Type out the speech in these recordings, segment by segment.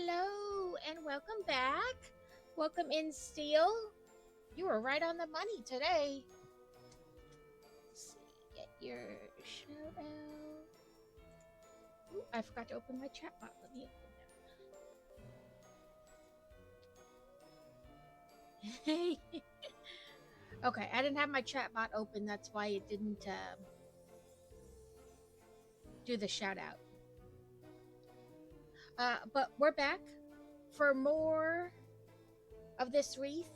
Hello and welcome back. Welcome in, Steel. You were right on the money today. Let's see, get your shout out. Ooh, I forgot to open my chat bot. Let me open that. Okay, I didn't have my chat bot open. That's why it didn't do the shout out. But we're back for more of this wreath.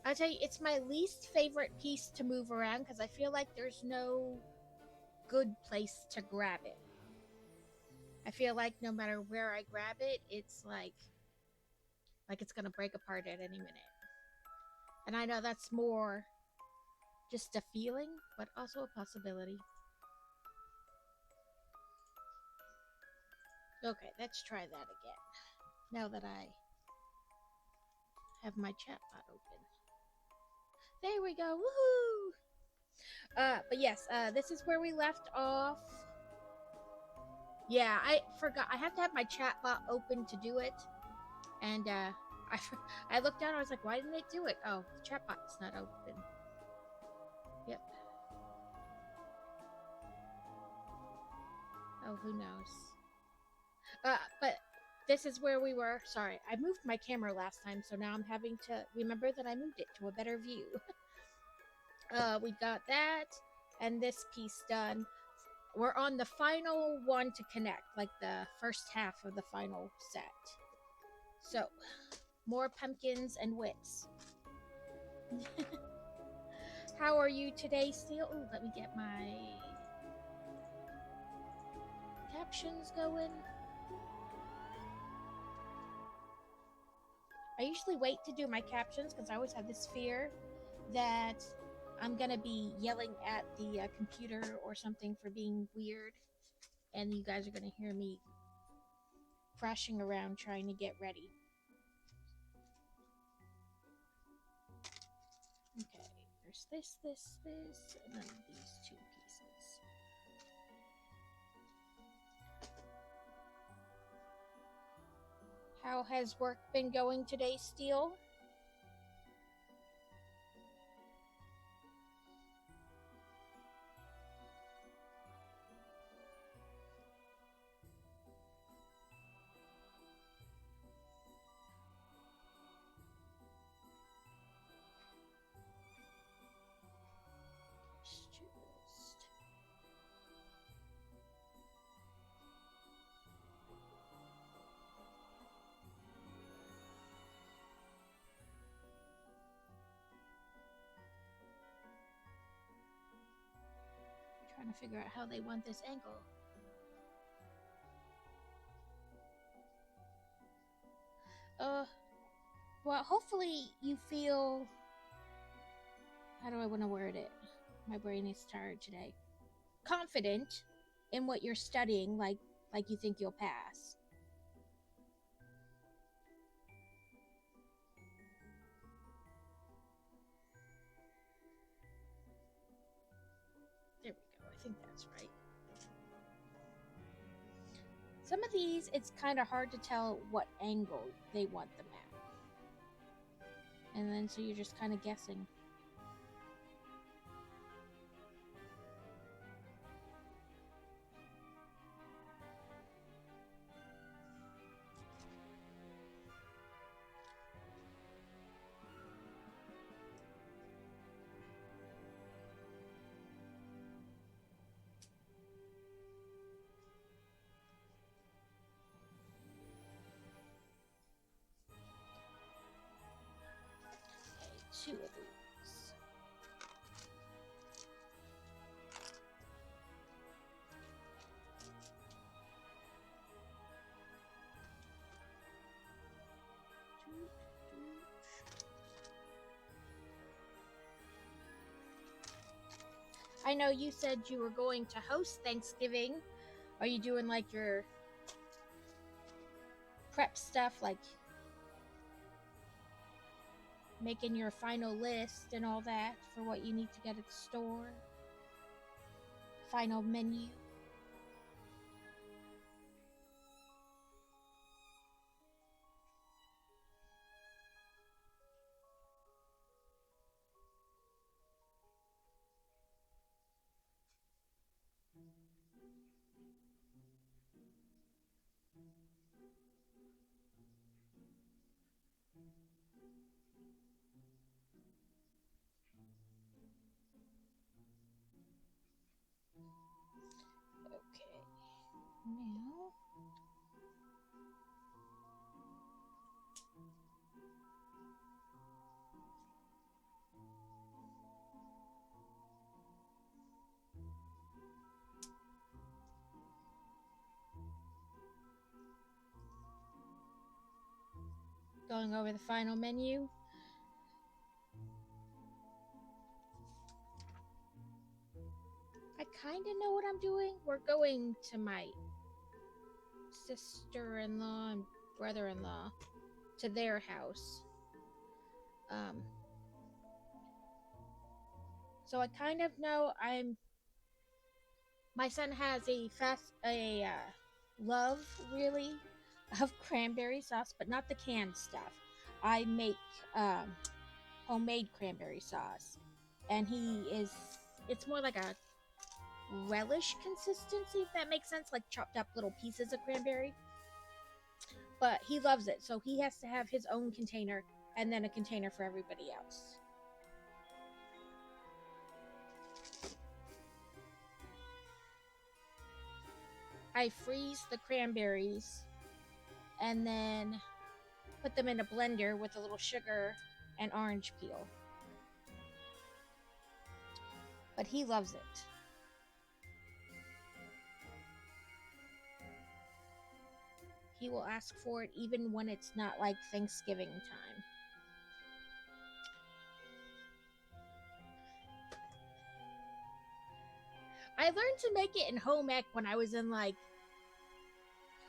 I'll tell you, it's my least favorite piece to move around because I feel like there's no good place to grab it. I feel like no matter where I grab it, it's like it's gonna break apart at any minute. And I know that's more just a feeling, but also a possibility. Okay, let's try that again. Now that I have my chat bot open. There we go. Woohoo! But yes, this is where we left off. Yeah, I forgot. I have to have my chat bot open to do it. And I looked down. I was like, why didn't it do it? Oh, the chat bot's not open. Yep. Oh, who knows? But this is where we were. Sorry, I moved my camera last time, so now I'm having to remember that I moved it to a better view. We got that, and this piece done. We're on the final one to connect, like the first half of the final set. So, more pumpkins and wits. How are you today, Steel? Ooh, let me get my captions going. I usually wait to do my captions because I always have this fear that I'm gonna be yelling at the computer or something for being weird, and you guys are gonna hear me crashing around trying to get ready. Okay, there's this, and then these two pieces. How has work been going today, Steel? Trying to figure out how they want this angle. Well, hopefully you feel, how do I want to word it? My brain is tired today. Confident in what you're studying, like you think you'll pass. There we go. I think that's right. Some of these, it's kind of hard to tell what angle they want them at. And then so you're just kind of guessing. Two of these. I know you said you were going to host Thanksgiving. Are you doing like your prep stuff, like making your final list and all that for what you need to get at the store? Final menu. Okay. Now, going over the final menu. I kind of know what I'm doing. We're going to my sister-in-law and brother-in-law, to their house. Um, so I kind of know I'm. My son has a love really of cranberry sauce, but not the canned stuff. I make um, homemade cranberry sauce, and he is. It's more like a relish consistency, if that makes sense, like chopped up little pieces of cranberry. But he loves it, so he has to have his own container and then a container for everybody else. I freeze the cranberries and then put them in a blender with a little sugar and orange peel. But he loves it. He will ask for it even when it's not like Thanksgiving time. I learned to make it in home ec when I was in like,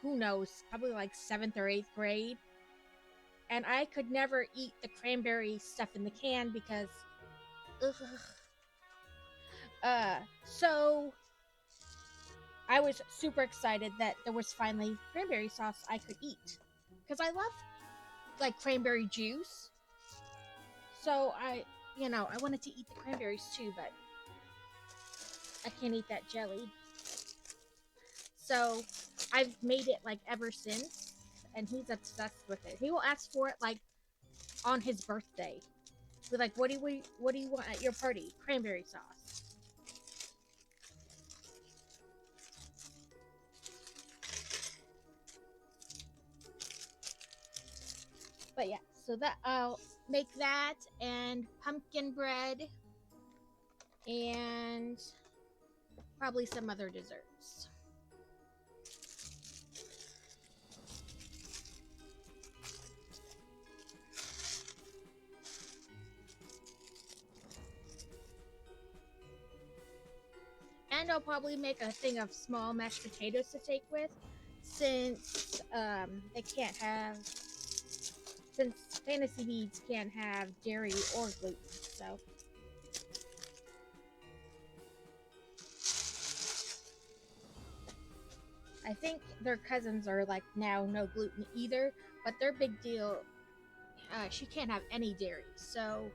who knows, probably like 7th or 8th grade. And I could never eat the cranberry stuff in the can because, ugh. So I was super excited that there was finally cranberry sauce I could eat because I love like cranberry juice. So I wanted to eat the cranberries too, but I can't eat that jelly. So I've made it like ever since, and he's obsessed with it. He will ask for it like on his birthday. Be like, what do you want at your party? Cranberry sauce. But yeah, so that I'll make that and pumpkin bread and probably some other desserts. And I'll probably make a thing of small mashed potatoes to take with, since they can't have, since fantasy beads can't have dairy or gluten. So I think their cousins are like now no gluten either, but their big deal, she can't have any dairy. So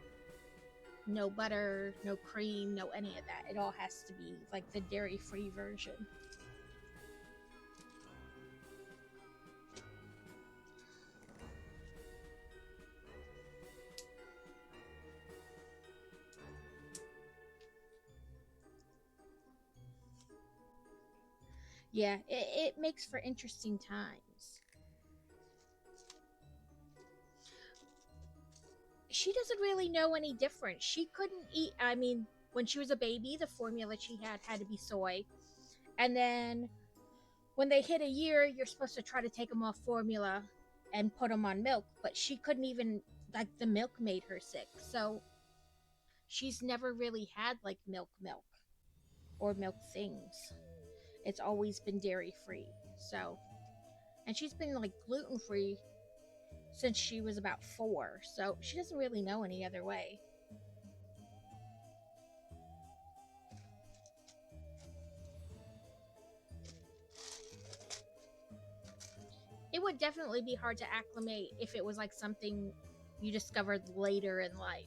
no butter, no cream, no any of that. It all has to be like the dairy-free version. Yeah, it makes for interesting times. She doesn't really know any different. She couldn't eat, I mean, when she was a baby, the formula she had to be soy. And then when they hit a year, you're supposed to try to take them off formula and put them on milk. But she couldn't even, like, the milk made her sick. So she's never really had, like, milk or milk things. It's always been dairy free. So, and she's been, like, gluten free since she was about 4. So she doesn't really know any other way. It would definitely be hard to acclimate if it was like something you discovered later in life.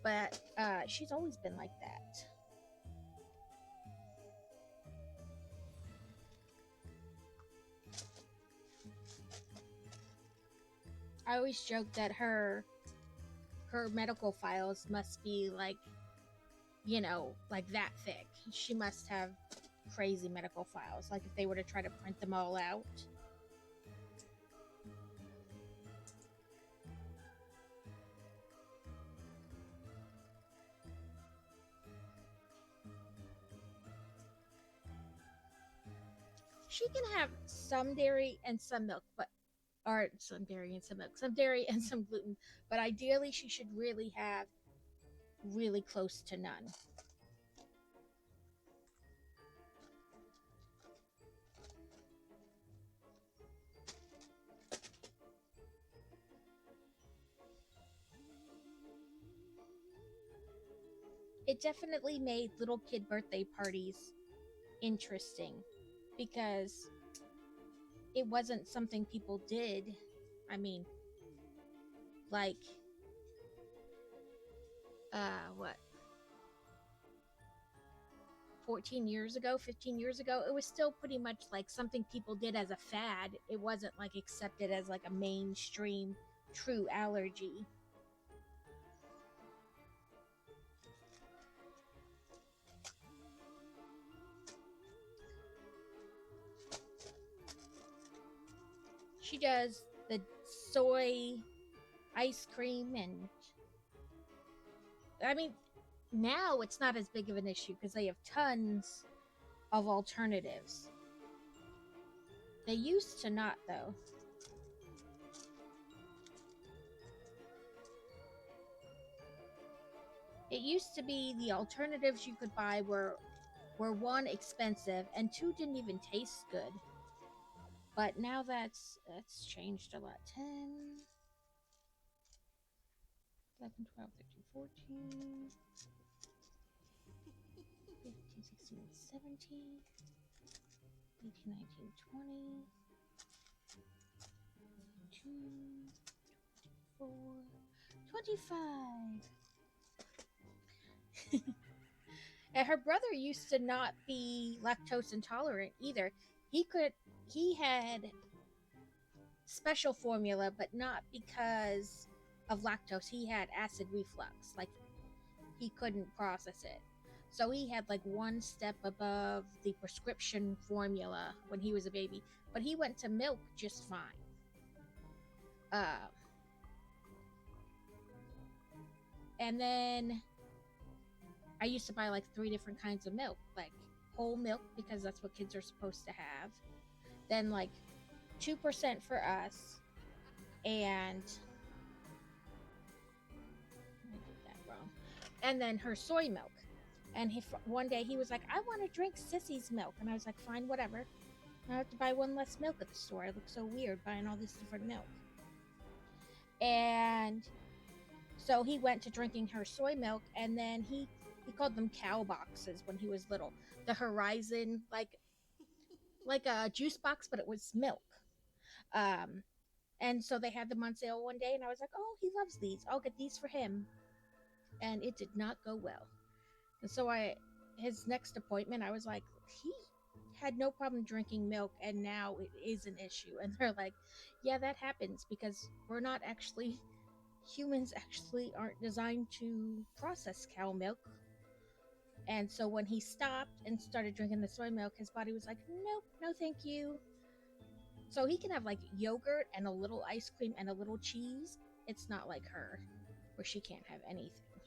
But she's always been like that. I always joke that her medical files must be like, like that thick. She must have crazy medical files. Like if they were to try to print them all out. She can have some dairy and some milk, but or some dairy and some milk, some dairy and some gluten. But ideally, she should really have really close to none. It definitely made little kid birthday parties interesting because it wasn't something people did. I mean, like, what, 14 years ago, 15 years ago, it was still pretty much like something people did as a fad. It wasn't like accepted as like a mainstream true allergy. She does the soy ice cream, and I mean, now it's not as big of an issue because they have tons of alternatives. They used to not, though. It used to be the alternatives you could buy were one, expensive, and two, didn't even taste good. But now that's changed a lot. 10, 11, 12, 13, 14, 15, 16, 17, 18, 19, 20, 22, 24, 25. And her brother used to not be lactose intolerant either. He had special formula, but not because of lactose. He had acid reflux. Like he couldn't process it. So he had like one step above the prescription formula when he was a baby. But he went to milk just fine. And then I used to buy like 3 different kinds of milk, like whole milk because that's what kids are supposed to have. Then like 2% for us, and I did that wrong. And then her soy milk. And one day he was like, "I want to drink Sissy's milk," and I was like, "Fine, whatever." I have to buy one less milk at the store. I look so weird buying all this different milk. And so he went to drinking her soy milk, and then he called them cow boxes when he was little. The Horizon, like a juice box, but it was milk. Um, and so they had them on sale one day, and I was like, "Oh, he loves these. I'll get these for him." And it did not go well. And so his next appointment, I was like, he had no problem drinking milk, and now it is an issue. And they're like, "Yeah, that happens because we're not actually humans actually aren't designed to process cow milk." And so when he stopped and started drinking the soy milk, his body was like, "Nope, no thank you." So he can have like yogurt and a little ice cream and a little cheese. It's not like her, where she can't have anything.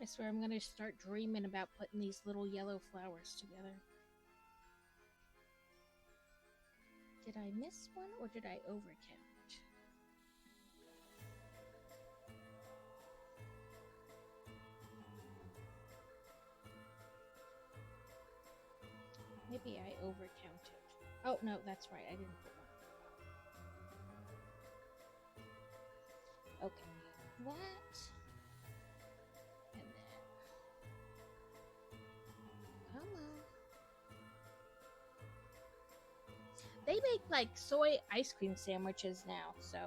I swear I'm gonna start dreaming about putting these little yellow flowers together. Did I miss one or did I overcount? Maybe I overcounted. Oh no, that's right. I didn't put one. Okay, that, and then They make like soy ice cream sandwiches now, so.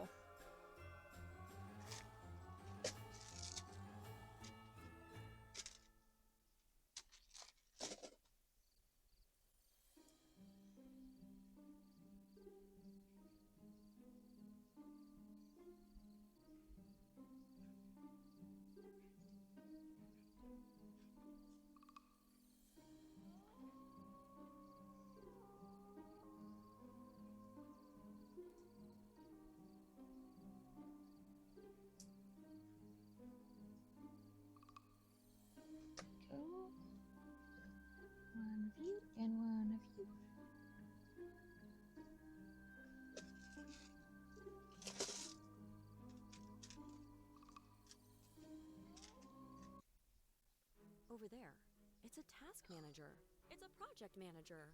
Go. One of you and one of you. Over there, it's a task manager. It's a project manager.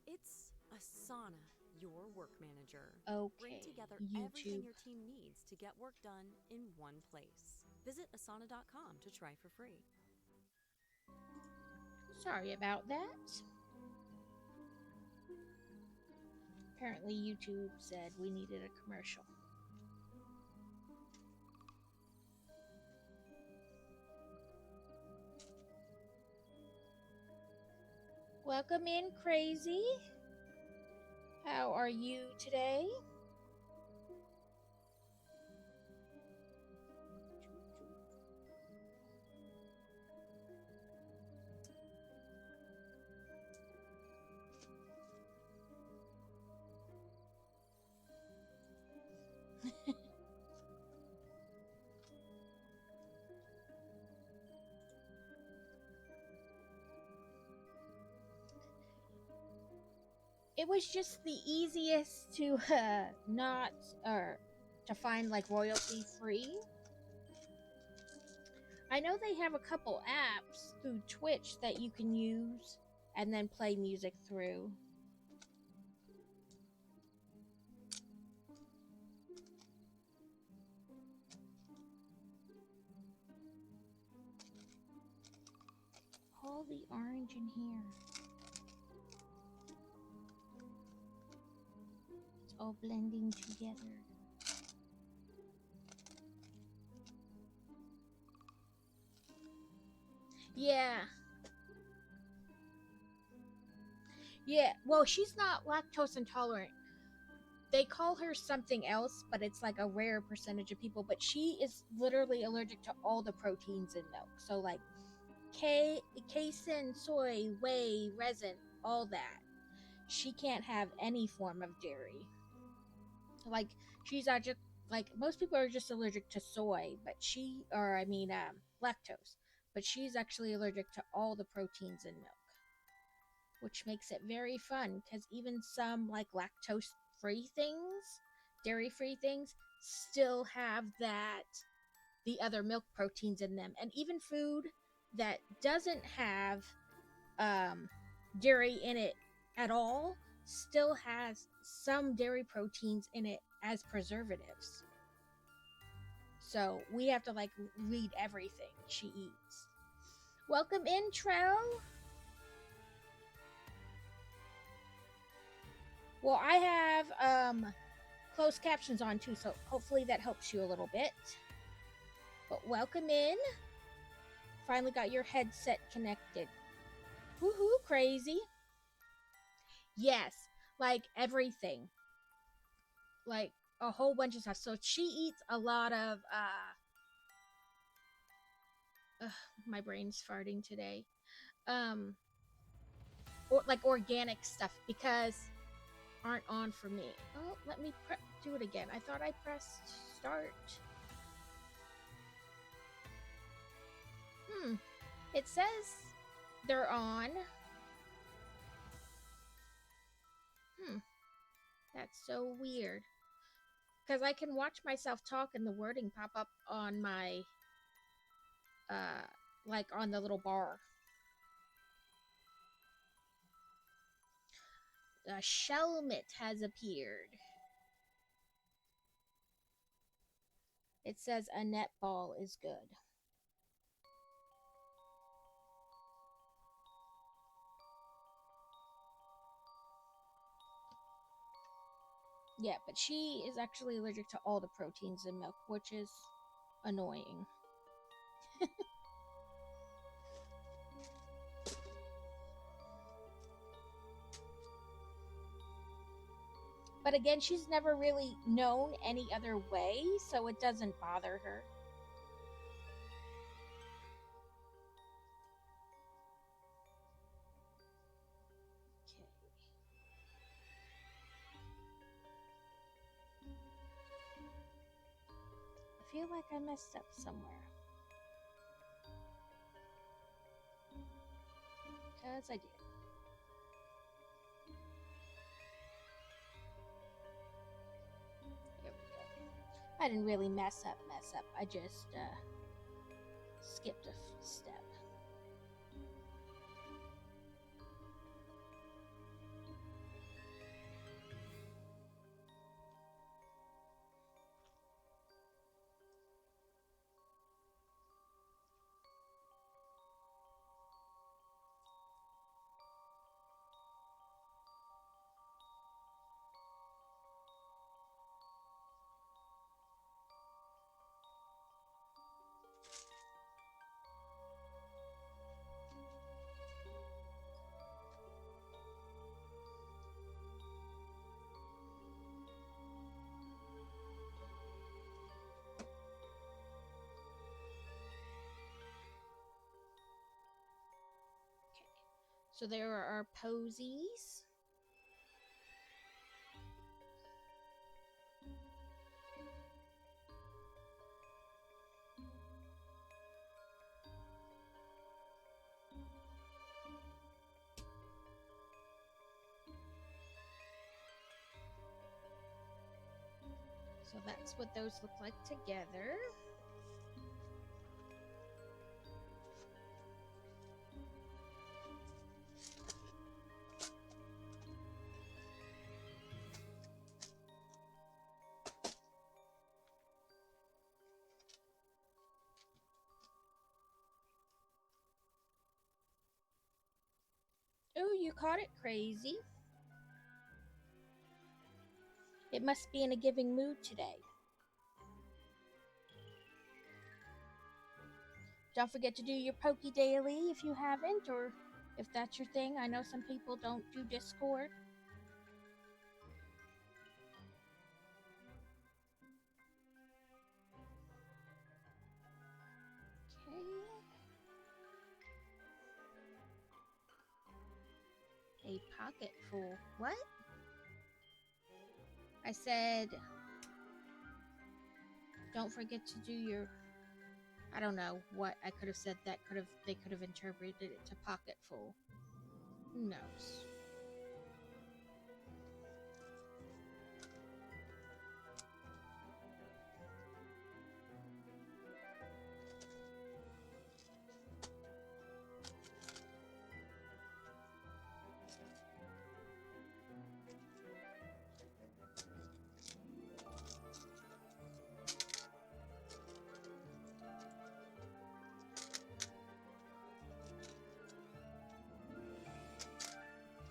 It's Asana, your work manager. Bring Okay, together everything YouTube. your team needs to get work done in one place. Visit asana.com to try for free. Sorry about that. Apparently, YouTube said we needed a commercial. Welcome in, Crazy. How are you today? It was just the easiest to not or to find like royalty free. I know they have a couple apps through Twitch that you can use and then play music through. All the orange in here. It's all blending together. Yeah. Yeah. Well, she's not lactose intolerant. They call her something else, but it's like a rare percentage of people. But she is literally allergic to all the proteins in milk. So, like casein, soy, whey, resin, all that. She can't have any form of dairy. Like, she's not just like most people are just allergic to soy, but lactose. But she's actually allergic to all the proteins in milk, which makes it very fun because even some like lactose free things, dairy free things, still have the other milk proteins in them. And even food that doesn't have dairy in it at all still has some dairy proteins in it as preservatives. So we have to like read everything she eats. Welcome in, Trell. Well, I have closed captions on too, so hopefully that helps you a little bit. But welcome in. Finally got your headset connected. Woohoo, Crazy. Yes, like everything. Like a whole bunch of stuff. So she eats a lot of my brain's farting today. Or like organic stuff because aren't on for me. Oh, let me do it again. I thought I pressed start. It says they're on. That's so weird. Because I can watch myself talk and the wording pop up on my, like on the little bar. A Shelmet has appeared. It says a netball is good. Yeah, but she is actually allergic to all the proteins in milk, which is annoying. But again, she's never really known any other way, so it doesn't bother her. Okay. I feel like I messed up somewhere. Because I did. Here we go. I didn't really mess up. I just skipped a step. So there are our posies. So that's what those look like together. Oh, you caught it, Crazy. It must be in a giving mood today. Don't forget to do your Pokey Daily if you haven't, or if that's your thing. I know some people don't do Discord. Okay. A pocket full. What? I said, don't forget to do your. I don't know what I could have said. They could have interpreted it to pocket full. Who knows?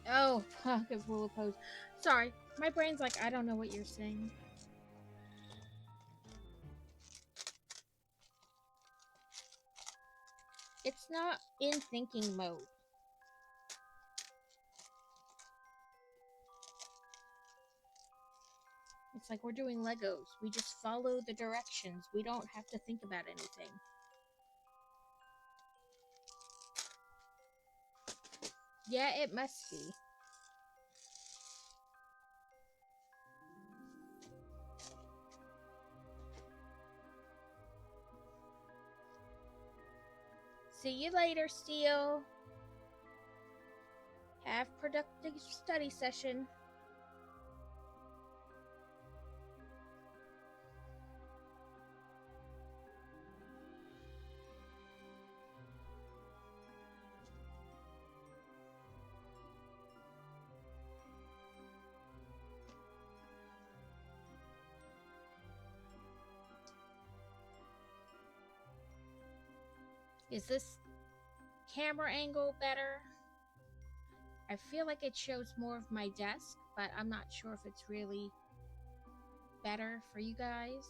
Oh, pocket full of pose. Sorry, my brain's like, I don't know what you're saying. It's not in thinking mode. It's like we're doing Legos. We just follow the directions. We don't have to think about anything. Yeah, it must be. See you later, Steel. Have productive study session. Is this camera angle better? I feel like it shows more of my desk, but I'm not sure if it's really better for you guys.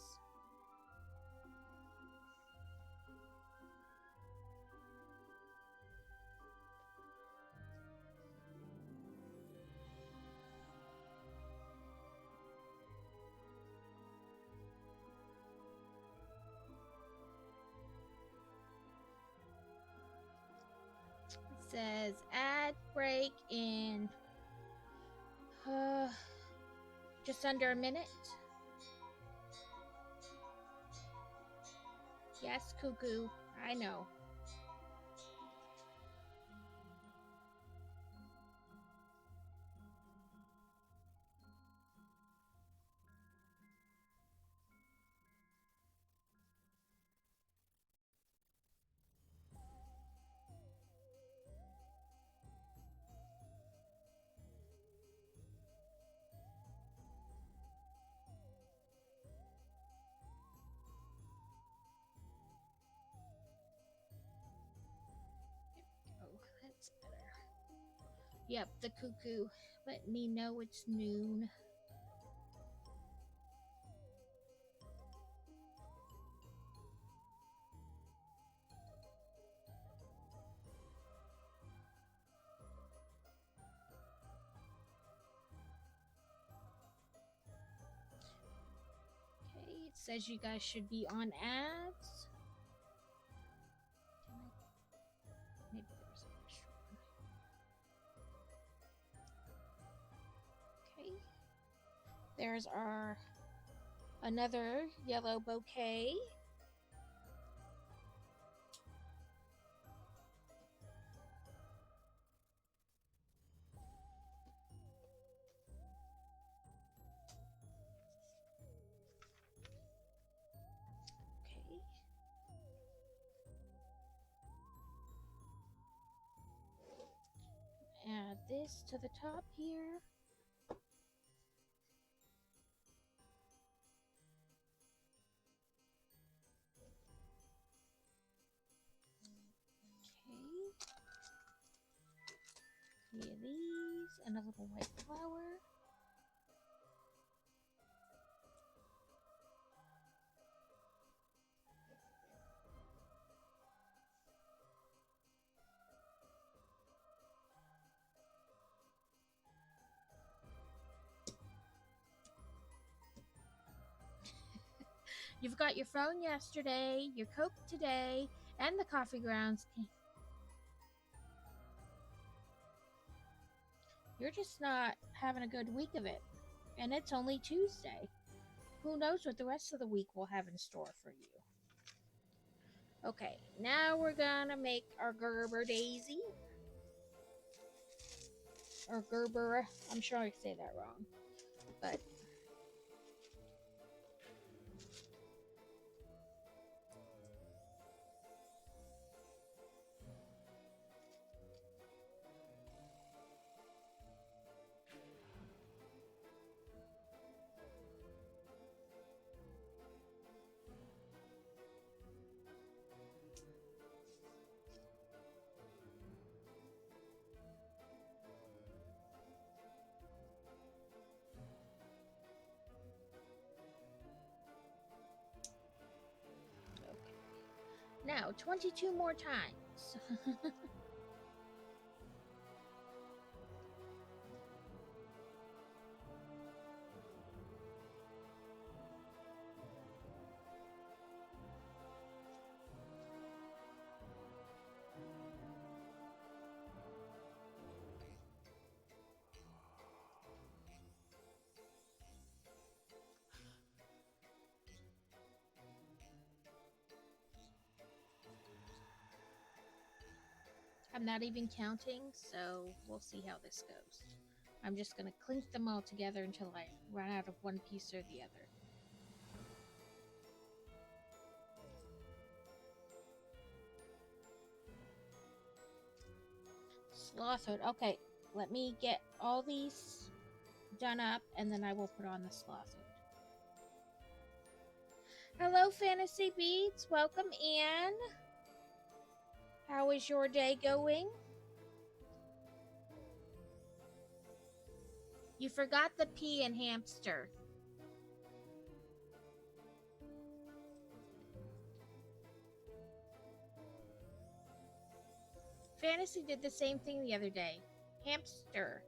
It says ad break in just under a minute. Yes, Cuckoo, I know. Oh, that's better. Yep, the Cuckoo. Let me know it's noon. Okay, it says you guys should be on ads. Maybe there's an extra one. Okay. There's our another yellow bouquet. Okay. Add this to the top here. Okay. 3 of these and a little white flower. You've got your phone yesterday, your Coke today, and the coffee grounds. You're just not having a good week of it. And it's only Tuesday. Who knows what the rest of the week will have in store for you. Okay, now we're gonna make our Gerber daisy. Or Gerber, I'm sure I say that wrong. But now, 22 more times. I'm not even counting, so we'll see how this goes. I'm just going to clink them all together until I run out of one piece or the other. Slothhood. Okay, let me get all these done up, and then I will put on the Slothhood. Hello, Fantasy Beats. Welcome in. How is your day going? You forgot the P in hamster. Fantasy did the same thing the other day. Hamster.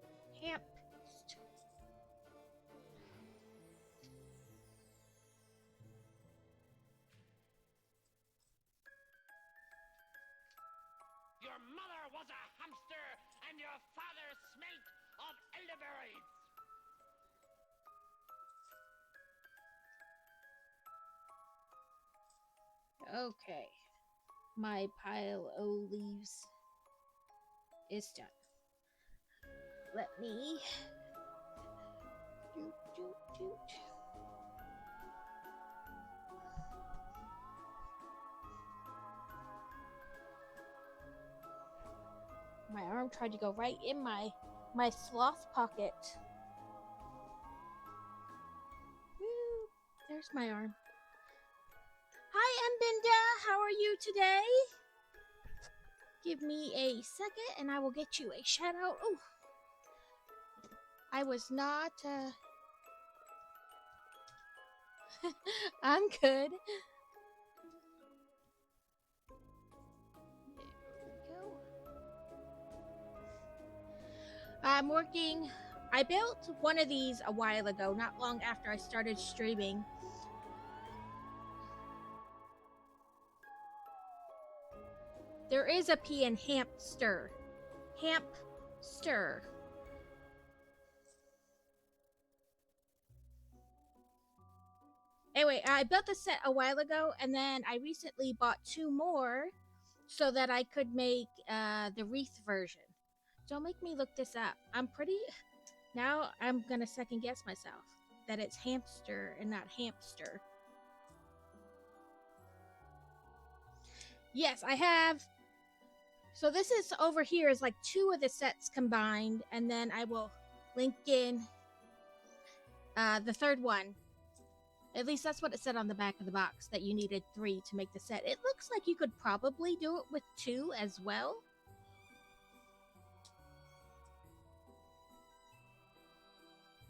Your mother was a hamster, and your father smelt of elderberries. Okay. My pile of leaves is done. Let me... My arm tried to go right in my sloth pocket. Woo. There's my arm. Hi, Mbinda. How are you today? Give me a second and I will get you a shout out. Oh, I was not. I'm good. There we go. I'm working. I built one of these a while ago, not long after I started streaming. There is a P in hamster. Hamster. Anyway, I built the set a while ago, and then I recently bought 2 more so that I could make the Wreath version. Don't make me look this up. Now I'm gonna second guess myself that it's hamster and not hamster. Yes, I have. So this is over here is like 2 of the sets combined, and then I will link in the third one. At least that's what it said on the back of the box, that you needed 3 to make the set. It looks like you could probably do it with 2 as well.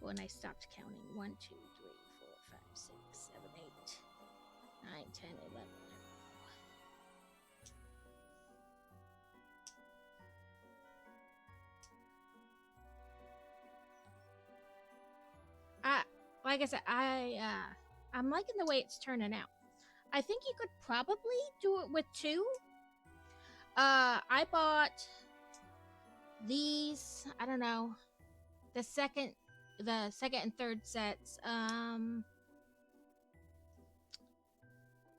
When I stopped counting. 1, 2, 3, 4, 5, 6, 7, 8, 9, 10, 11. Like I said, I'm liking the way it's turning out. I think you could probably do it with 2. I bought these, I don't know, the second and third sets,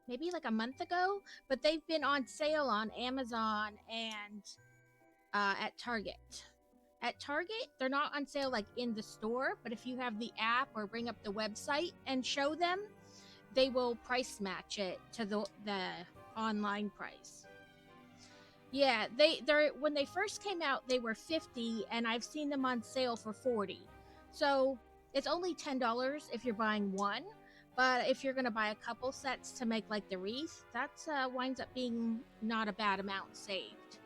maybe like a month ago, but they've been on sale on Amazon and at Target. At Target, they're not on sale like in the store, but if you have the app or bring up the website and show them, they will price match it to the online price. Yeah, they're when they first came out, they were $50, and I've seen them on sale for $40. So it's only $10 if you're buying one, but if you're gonna buy a couple sets to make like the wreath, that's winds up being not a bad amount saved.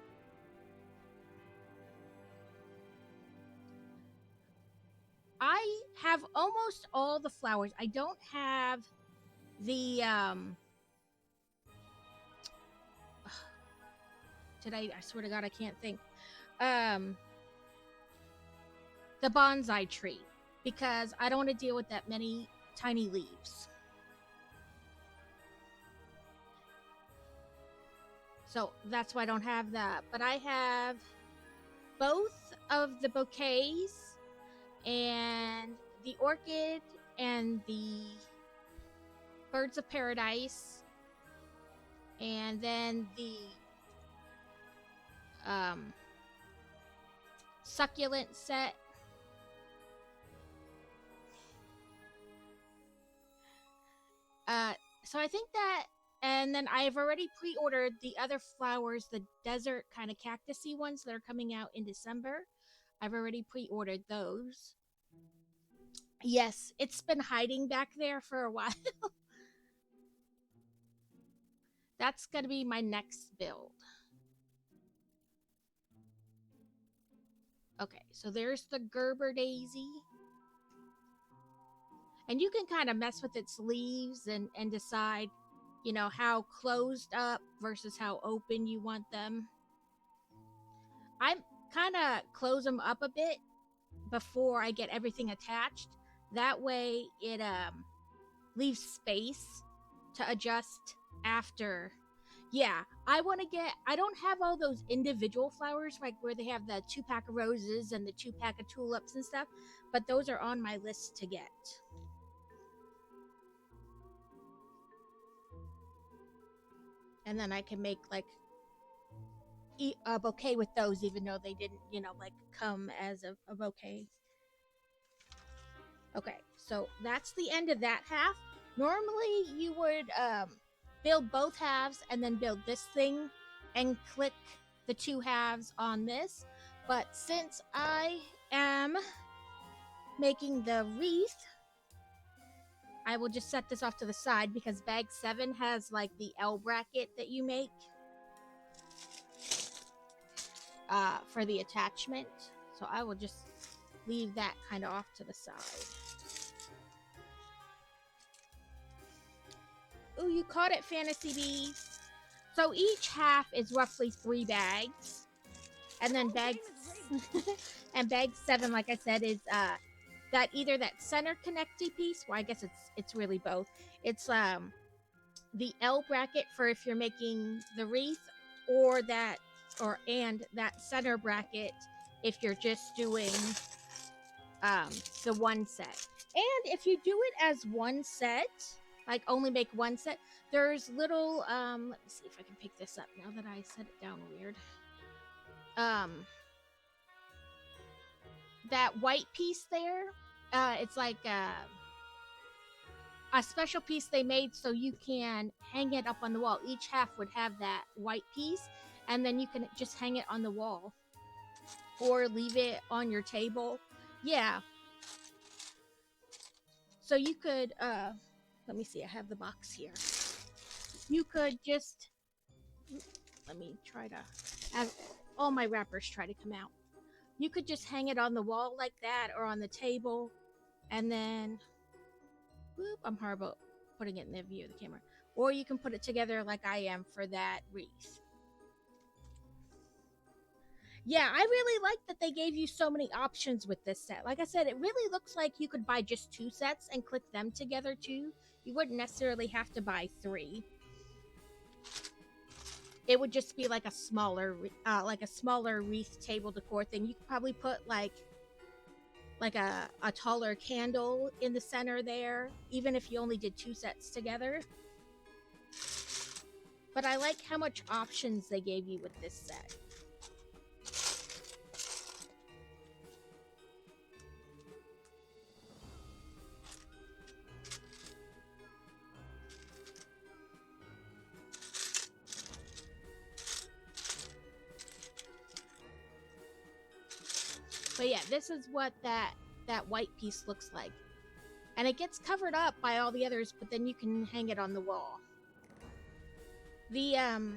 I have almost all the flowers. I don't have the I swear to God, I can't think. The bonsai tree, because I don't want to deal with that many tiny leaves. So that's why I don't have that. But I have both of the bouquets and the orchid and the birds of paradise, and then the succulent set. So I think that, and then I've already pre-ordered the other flowers, the desert kind of cactusy ones that are coming out in December. I've already pre-ordered those. Yes, it's been hiding back there for a while. That's going to be my next build. Okay, so there's the Gerber daisy. And you can kind of mess with its leaves and decide, you know, how closed up versus how open you want them. I'm kind of close them up a bit before I get everything attached. That way it leaves space to adjust after. Yeah, I don't have all those individual flowers like where they have the 2-pack of roses and the 2-pack of tulips and stuff, but those are on my list to get. And then I can make like a bouquet with those, even though they didn't, like come as a bouquet. Okay, so that's the end of that half. Normally you would build both halves and then build this thing and click the 2 halves on this. But since I am making the wreath, I will just set this off to the side because bag 7 has like the L bracket that you make for the attachment. So I will just leave that kind of off to the side. Ooh, you caught it, Fantasy Bees. So each half is roughly 3 bags. And then bag bag 7, like I said, is that either that center connecty piece, well, I guess it's really both. It's the L bracket for if you're making the wreath, and that center bracket if you're just doing the one set. And if you do it as one set, like only make one set, there's little let me see if I can pick this up now that I set it down weird. That white piece there, it's like a special piece they made so you can hang it up on the wall. Each half would have that white piece, and then you can just hang it on the wall or leave it on your table. Yeah. So you could, let me see, I have the box here. You could just, let me try to have all my wrappers try to come out. You could just hang it on the wall like that or on the table, and then, whoop, I'm horrible putting it in the view of the camera. Or you can put it together like I am for that wreath. Yeah, I really like that they gave you so many options with this set. Like I said, it really looks like you could buy just 2 sets and click them together too. You wouldn't necessarily have to buy 3. It would just be like a smaller wreath table decor thing. You could probably put like a taller candle in the center there, even if you only did 2 sets together. But I like how much options they gave you with this set. But yeah, this is what that white piece looks like. And it gets covered up by all the others, but then you can hang it on the wall. The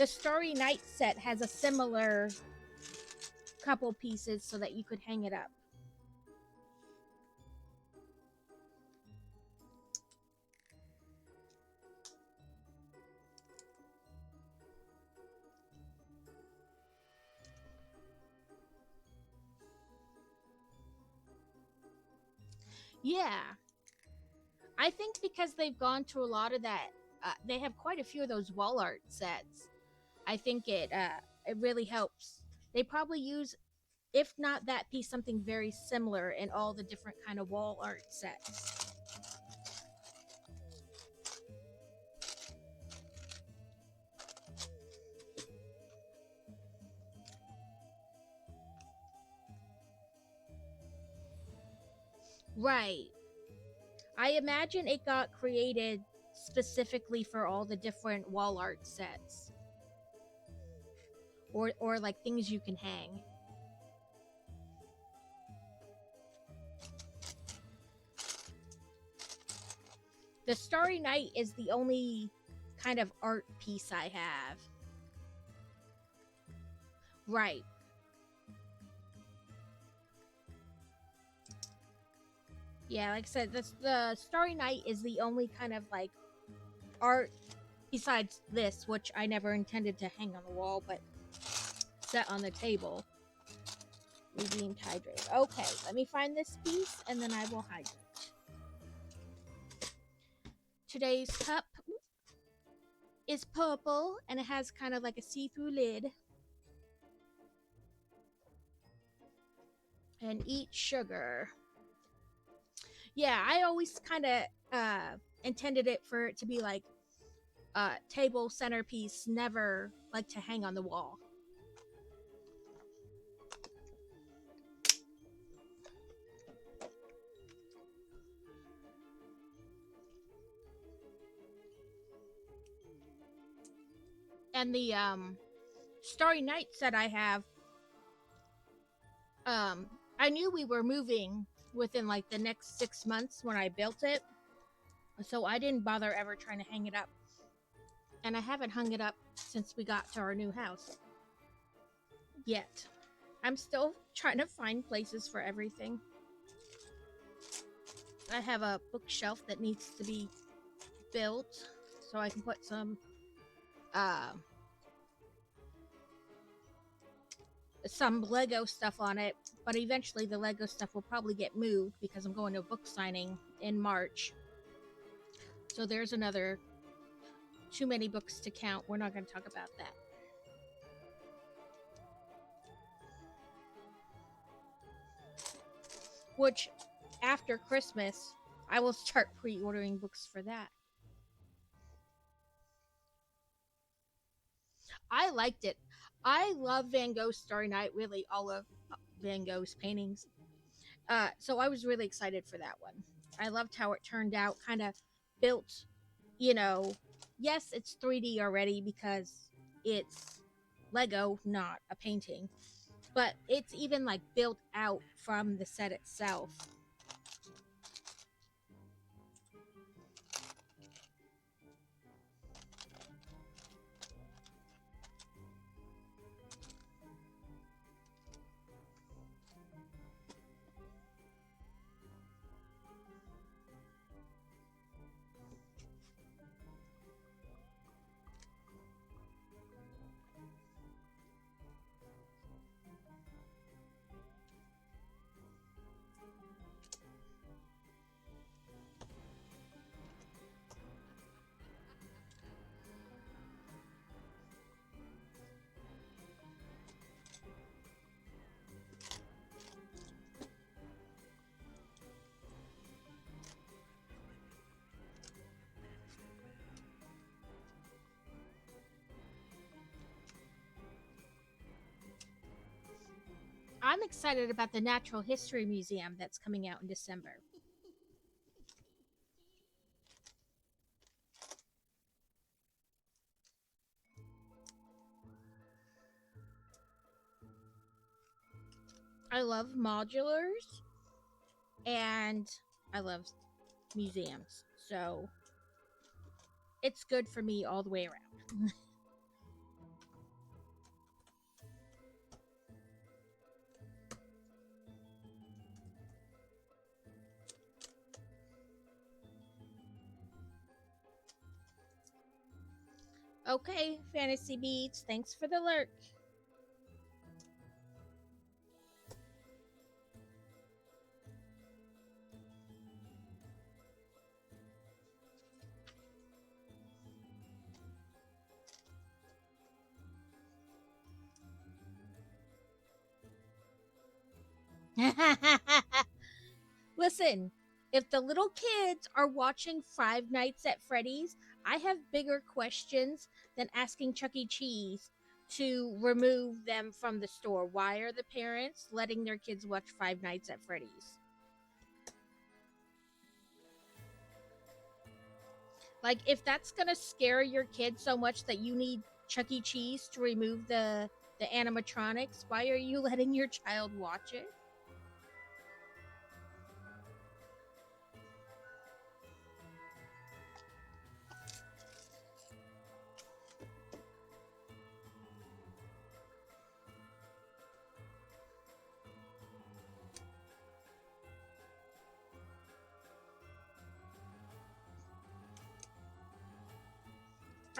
Starry Night set has a similar couple pieces so that you could hang it up. Yeah. I think because they've gone through a lot of that, they have quite a few of those wall art sets. I think it really helps. They probably use, if not that piece, something very similar in all the different kind of wall art sets. Right. I imagine it got created specifically for all the different wall art sets. Or like things you can hang. The Starry Night is the only kind of art piece I have. Right. Yeah, like I said, the Starry Night is the only kind of like art besides this, which I never intended to hang on the wall, but set on the table. Redeemed hydrate. Okay, let me find this piece and then I will hydrate. Today's cup is purple and it has kind of like a see-through lid. And eat sugar. Yeah, I always kind of intended it for it to be like table centerpiece, never like to hang on the wall. And the Starry Night set I have, I knew we were moving within like the next 6 months when I built it, so I didn't bother ever trying to hang it up. And I haven't hung it up since we got to our new house. Yet. I'm still trying to find places for everything. I have a bookshelf that needs to be built so I can put some Lego stuff on it, but eventually the Lego stuff will probably get moved because I'm going to a book signing in March. So there's another too many books to count. We're not going to talk about that. Which, after Christmas, I will start pre-ordering books for that. I liked it. I love Van Gogh's Starry Night, really all of Van Gogh's paintings. So I was really excited for that one. I loved how it turned out, kind of built, yes, it's 3D already because it's Lego, not a painting. But it's even like built out from the set itself. I'm excited about the Natural History Museum that's coming out in December. I love modulars and I love museums. So it's good for me all the way around. Okay, Fantasy Beats, thanks for the lurk. Listen, if the little kids are watching Five Nights at Freddy's, I have bigger questions than asking Chuck E. Cheese to remove them from the store. Why are the parents letting their kids watch Five Nights at Freddy's? Like, if that's gonna scare your kid so much that you need Chuck E. Cheese to remove the animatronics, why are you letting your child watch it?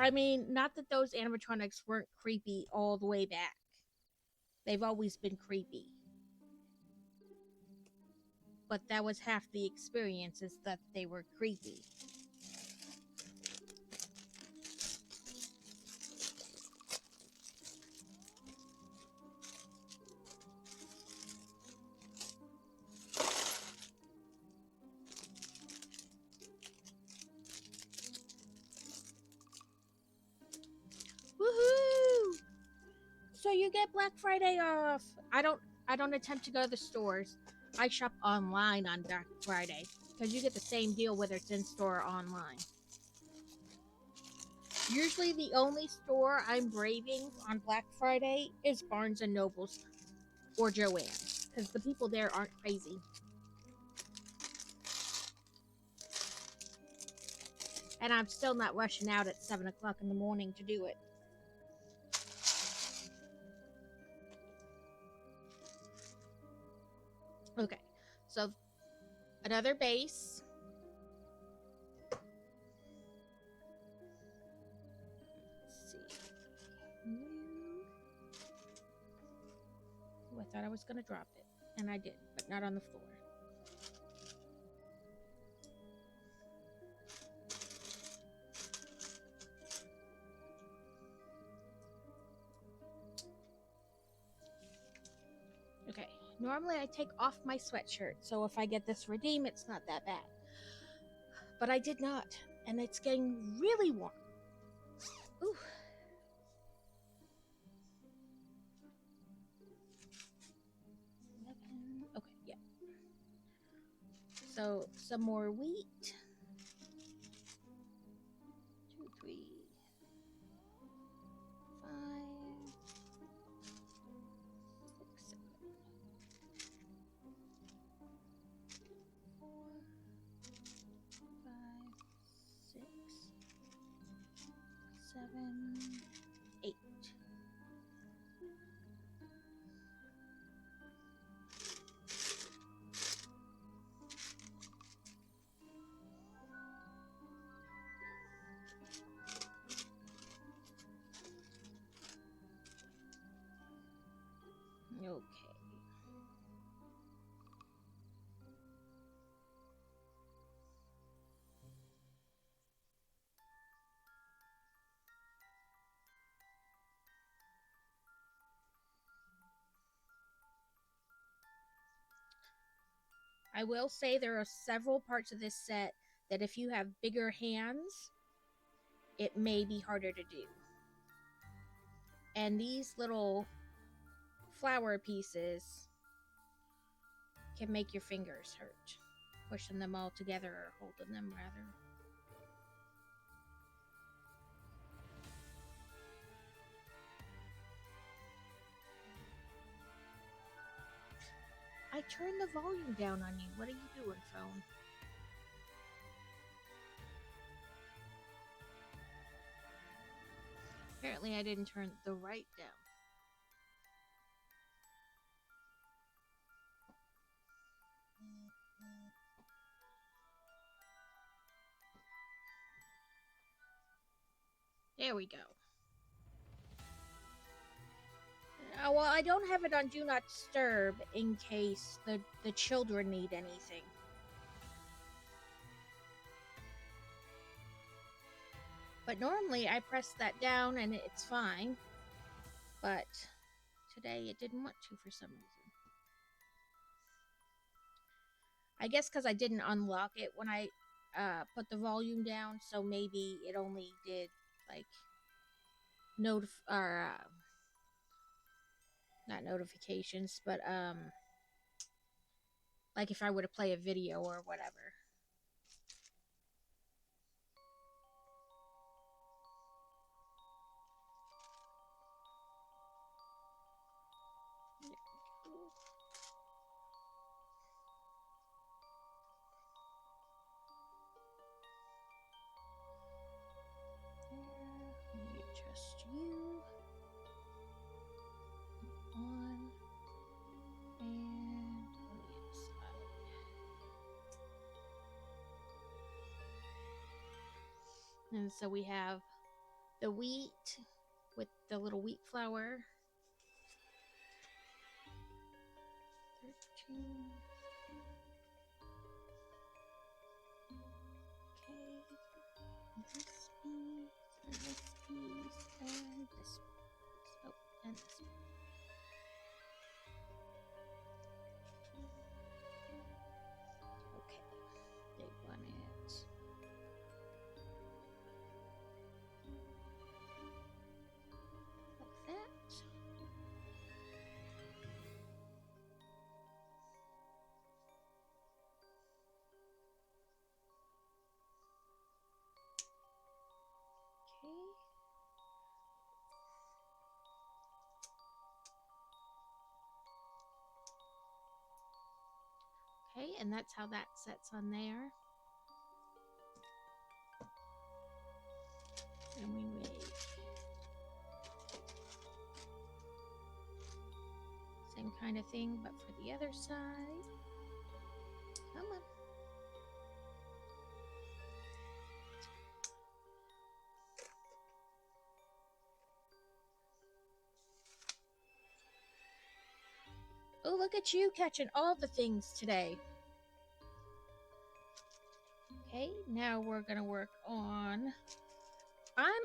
I mean, not that those animatronics weren't creepy all the way back. they've always been creepy. But that was half the experience, is that they were creepy. Woohoo! So you get Black Friday off. I don't attempt to go to the stores. I shop online on Black Friday because you get the same deal whether it's in store or online. Usually the only store I'm braving on Black Friday is Barnes and Noble's or Joann's because the people there aren't crazy. And I'm still not rushing out at 7 o'clock in the morning to do it. Okay, so another base. Let's see. Ooh, I thought I was going to drop it, and I did, but not on the floor. Okay, normally I take off my sweatshirt, so if I get this redeem, it's not that bad. But I did not, and it's getting really warm. Ooh. Okay, yeah. So, some more wheat. 2, 3, 5, 6, 7, 4, 5, 6, 7, 8. Okay. I will say there are several parts of this set that if you have bigger hands, it may be harder to do. And these little flower pieces can make your fingers hurt. Pushing them all together, or holding them rather. I turned the volume down on you. What are you doing, phone? Apparently I didn't turn the right down. There we go. Well, I don't have it on Do Not Disturb in case the children need anything. But normally I press that down and it's fine. But today it didn't want to for some reason. I guess because I didn't unlock it when I put the volume down, so maybe it only did like not notifications, but like if I were to play a video or whatever. Just you. On. And on the inside. And so we have the wheat with the little wheat flour. and this. Okay, they want it like that. Okay. Okay, and that's how that sets on there. And we make same kind of thing, but for the other side. Come on. Oh, look at you catching all the things today. Okay, now we're gonna work on.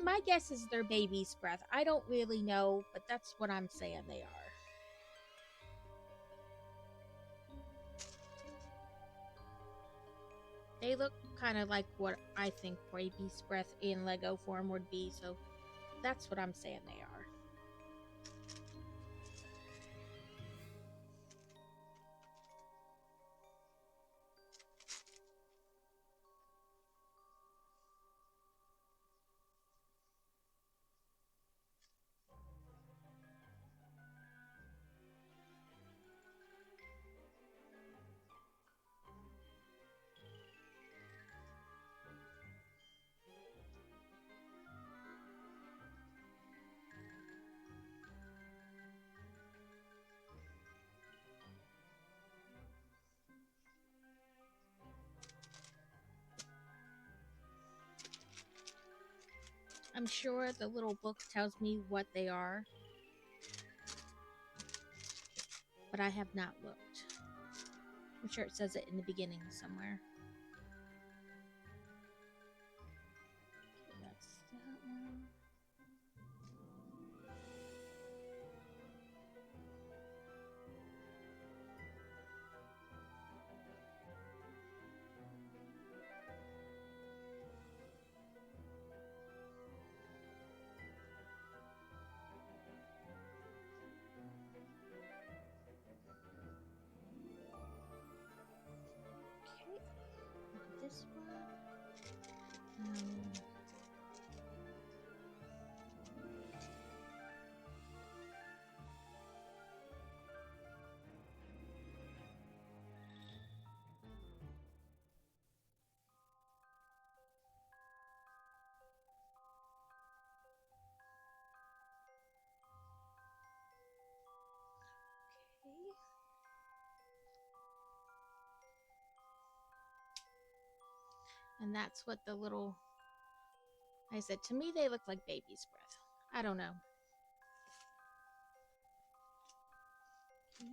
My guess is they're baby's breath. I don't really know, but that's what I'm saying they are. They look kind of like what I think baby's breath in Lego form would be, so that's what I'm saying they are. I'm sure the little book tells me what they are, but I have not looked. I'm sure it says it in the beginning somewhere. Okay, that's that one. Okay, this one. Okay. And that's what the little. I said, to me, they look like baby's breath. I don't know. Okay.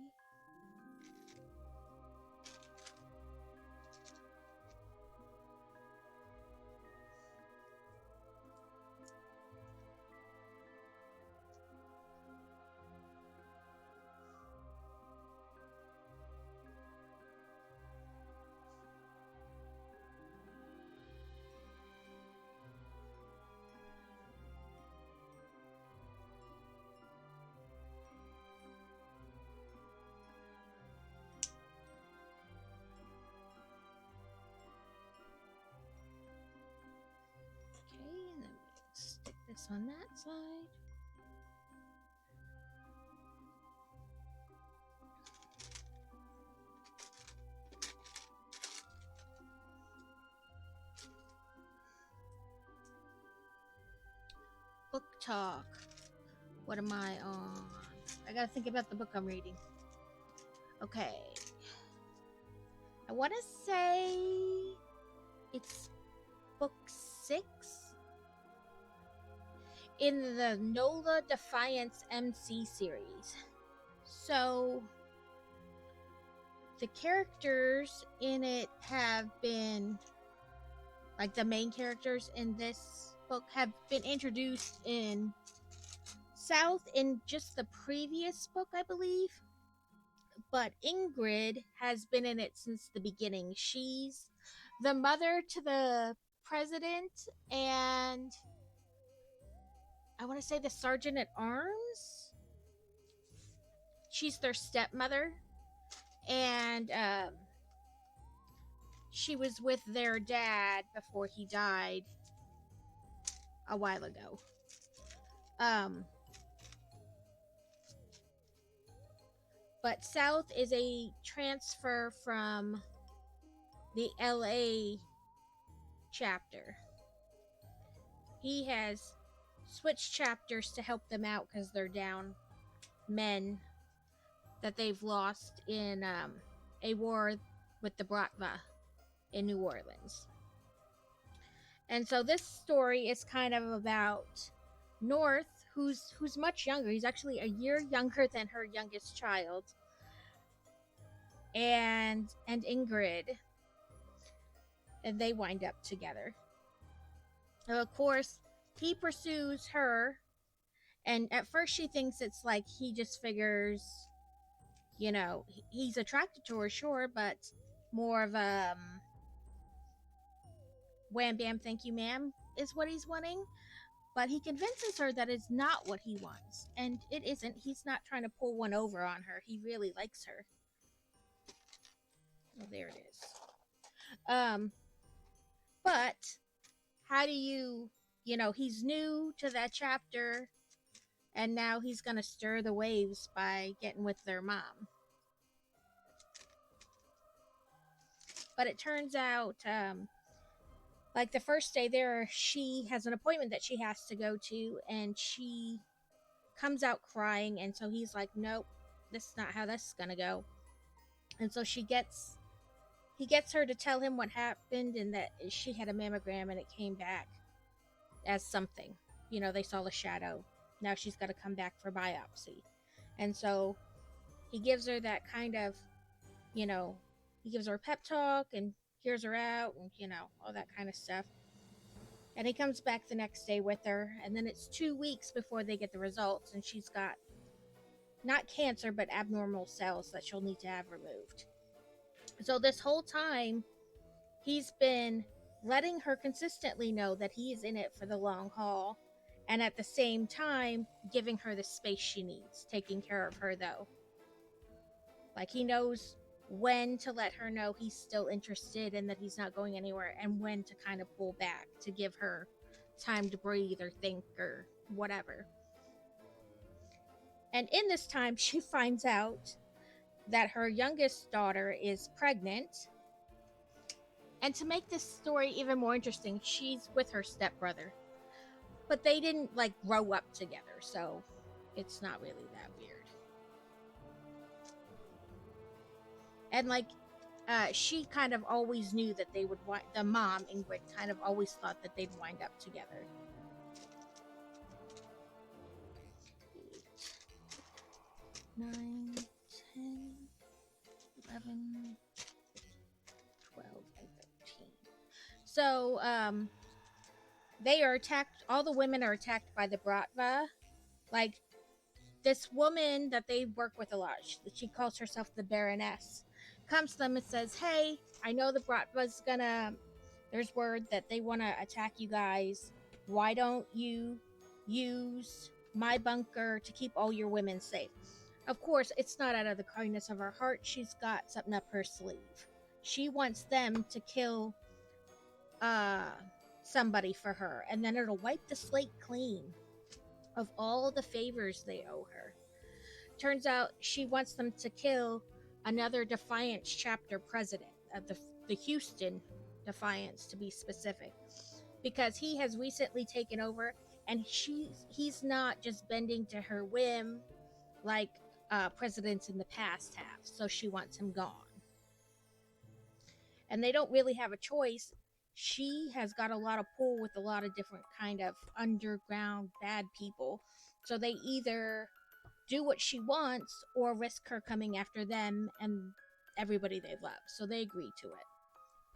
Okay, and then we stick this on that side. Book talk. What am I on? I gotta think about the book I'm reading. Okay. I want to say it's book 6 in the NOLA Defiance MC series. So the characters in it have been, like, the main characters in this book have been introduced in South in just the previous book, I believe. But Ingrid has been in it since the beginning. She's the mother to the president and I want to say the sergeant at arms. She's their stepmother, and she was with their dad before he died a while ago. But South is a transfer from the LA chapter. He has switched chapters to help them out because they're down men that they've lost in a war with the Bratva in New Orleans. And so this story is kind of about North, who's much younger. He's actually a year younger than her youngest child, and Ingrid, and they wind up together. And of course, he pursues her, and at first she thinks it's like he just figures, he's attracted to her, sure, but more of a wham bam thank you ma'am is what he's wanting. But he convinces her that it's not what he wants, and it isn't. He's not trying to pull one over on her. He really likes her. Oh, there it is. But how do he's new to that chapter, and now he's gonna stir the waves by getting with their mom. But it turns out, like the first day there, she has an appointment that she has to go to, and she comes out crying, and so he's like, nope, this is not how this is gonna go. And so he gets her to tell him what happened, and that she had a mammogram and it came back as something. They saw the shadow. Now she's got to come back for biopsy. And so he gives her that kind of, he gives her a pep talk and hears her out and, all that kind of stuff. And he comes back the next day with her, and then it's 2 weeks before they get the results, and she's got not cancer, but abnormal cells that she'll need to have removed. So this whole time, he's been letting her consistently know that he is in it for the long haul, and at the same time, giving her the space she needs, taking care of her, though. Like, he knows when to let her know he's still interested and that he's not going anywhere, and when to kind of pull back to give her time to breathe or think or whatever. And in this time, she finds out that her youngest daughter is pregnant. And to make this story even more interesting, she's with her stepbrother. But they didn't, grow up together, so it's not really that weird. And, she kind of always knew that they would the mom, Ingrid, kind of always thought that they'd wind up together. 8, 9, 10, 11, 12, and 13. So, they are attacked. All the women are attacked by the Bratva. This woman that they work with a lot, she calls herself the Baroness, comes to them and says, hey, I know the Bratva's there's word that they want to attack you guys. Why don't you use my bunker to keep all your women safe? Of course, it's not out of the kindness of her heart. She's got something up her sleeve. She wants them to kill somebody for her, and then it'll wipe the slate clean of all the favors they owe her. Turns out she wants them to kill another Defiance chapter president of the Houston Defiance, to be specific, because he has recently taken over, and he's not just bending to her whim like presidents in the past have. So she wants him gone, and they don't really have a choice. She has got a lot of pull with a lot of different kind of underground bad people, so they either do what she wants or risk her coming after them, and everybody they love. So they agreed to it.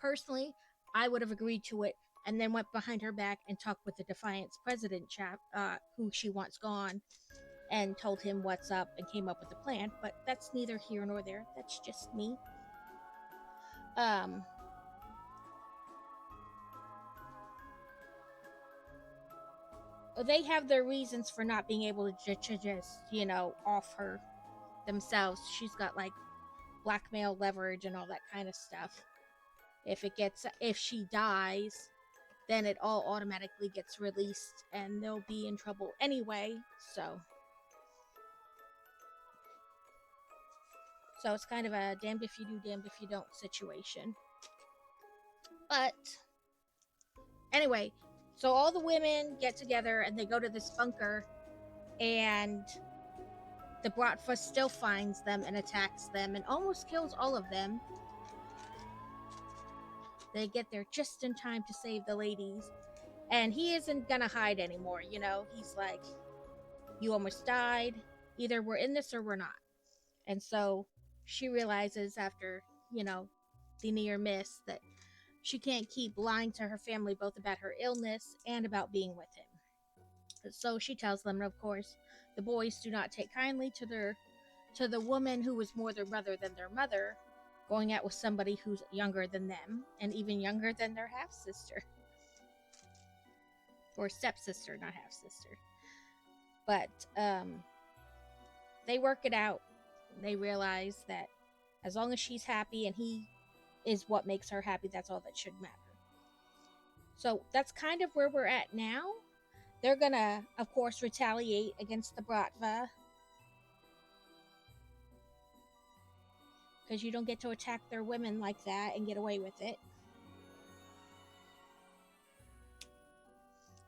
Personally, I would have agreed to it and then went behind her back and talked with the Defiance president chap, who she wants gone, and told him what's up and came up with a plan. But that's neither here nor there. That's just me. They have their reasons for not being able to just, off her themselves. She's got like blackmail leverage and all that kind of stuff. If she dies, then it all automatically gets released and they'll be in trouble anyway. So it's kind of a damned if you do, damned if you don't situation. But anyway, so all the women get together and they go to this bunker, and the Bratva still finds them and attacks them and almost kills all of them. They get there just in time to save the ladies, and he isn't gonna hide anymore. He's like, you almost died. Either we're in this or we're not. And so she realizes after, the near miss that she can't keep lying to her family both about her illness and about being with him. So she tells them, and of course, the boys do not take kindly to the woman who was more their mother than their mother, going out with somebody who's younger than them and even younger than their half-sister. Or stepsister, not half-sister. But they work it out. They realize that as long as she's happy and he is what makes her happy, that's all that should matter. So that's kind of where we're at now. They're gonna, of course, retaliate against the Bratva, because you don't get to attack their women like that and get away with it.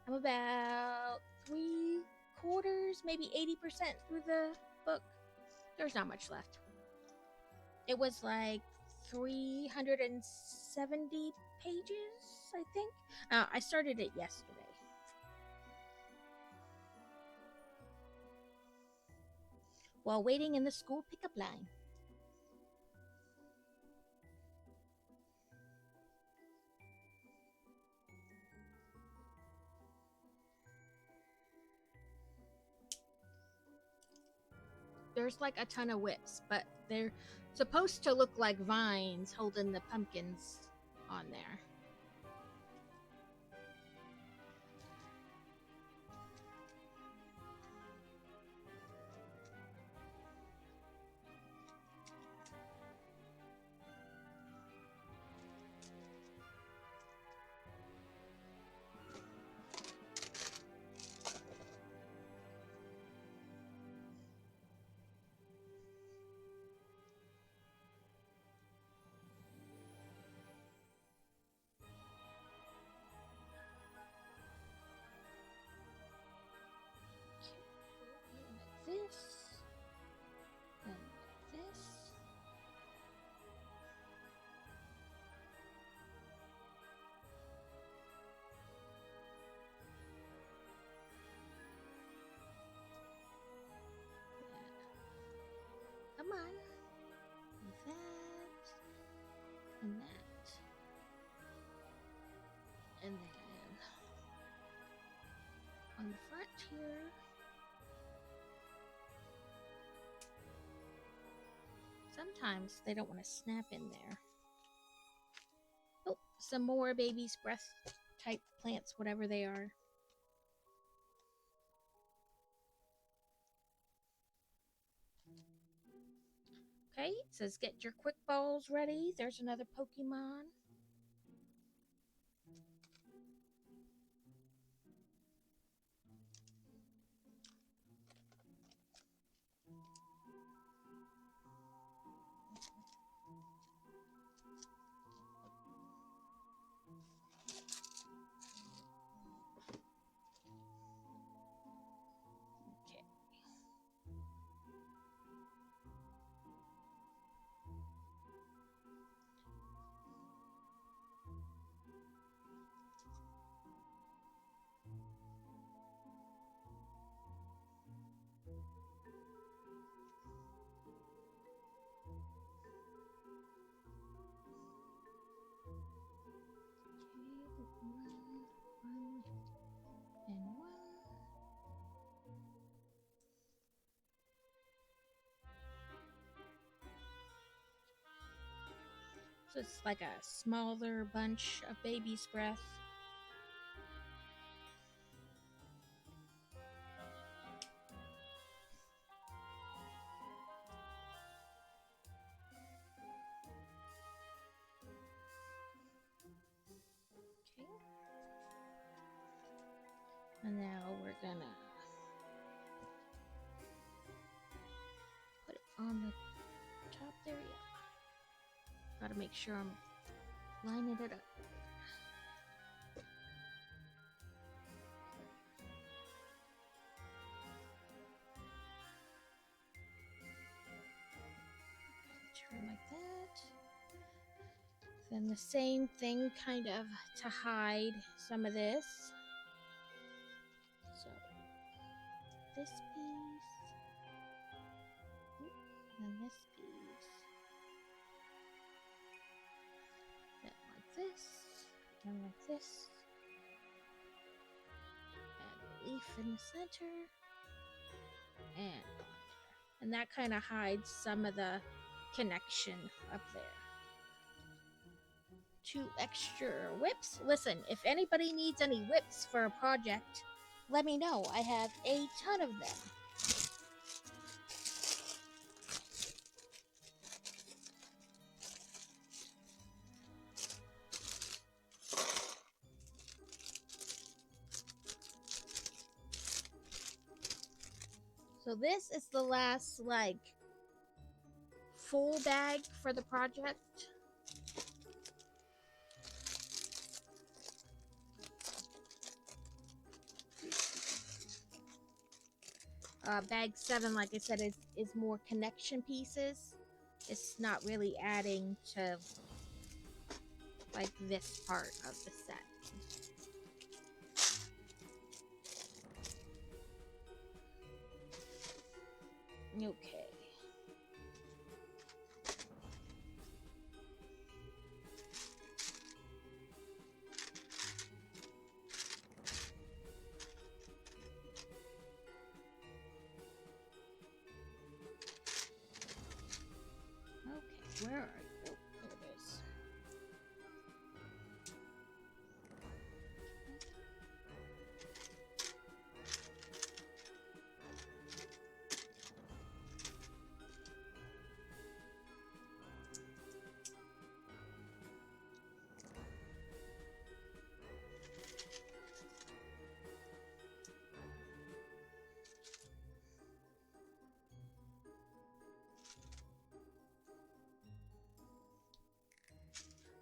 I'm about 3/4, maybe 80% through the book. There's not much left. It was like 370 pages, I think. I started it yesterday. While waiting in the school pickup line. There's like a ton of whips, but they're supposed to look like vines holding the pumpkins on there. This and this. Come on. And that. And that. And then on the front here. Sometimes they don't want to snap in there. Oh, some more baby's breath type plants, whatever they are. Okay, it says get your quick balls ready. There's another Pokemon. So it's like a smaller bunch of baby's breath. Okay. And now we're gonna put it on the top there. Yeah. Gotta make sure I'm lining it up. Turn like that. Then the same thing kind of to hide some of this. So this piece, and then this piece, then like this, and like this, and a leaf in the center, and on there. And that kind of hides some of the connection up there. 2 extra whips. Listen, if anybody needs any whips for a project, let me know. I have a ton of them. So this is the last, like, full bag for the project. Bag 7, like I said, is more connection pieces. It's not really adding to, like, this part of the set. Okay. Okay, where are you? Oh, there it is.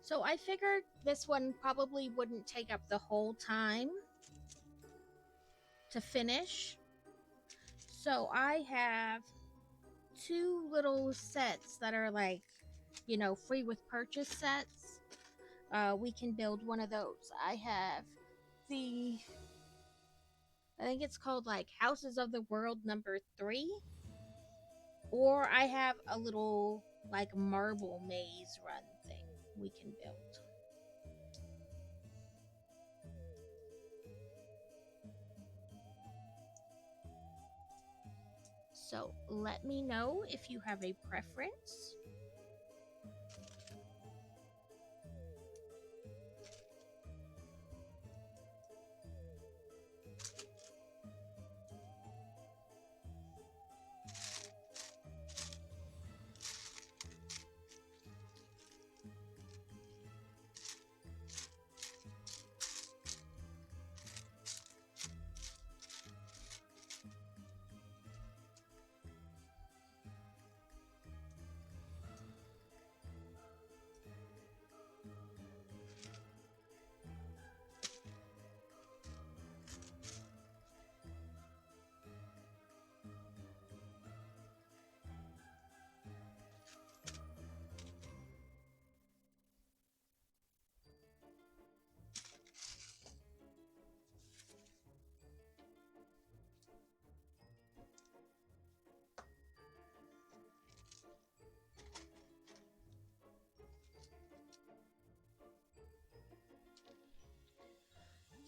So I figured this one probably wouldn't take up the whole time to finish. So I have 2 little sets that are like, you know, free with purchase sets. We can build one of those. I have I think it's called like Houses of the World number 3. Or I have a little like marble maze run thing we can build. So let me know if you have a preference.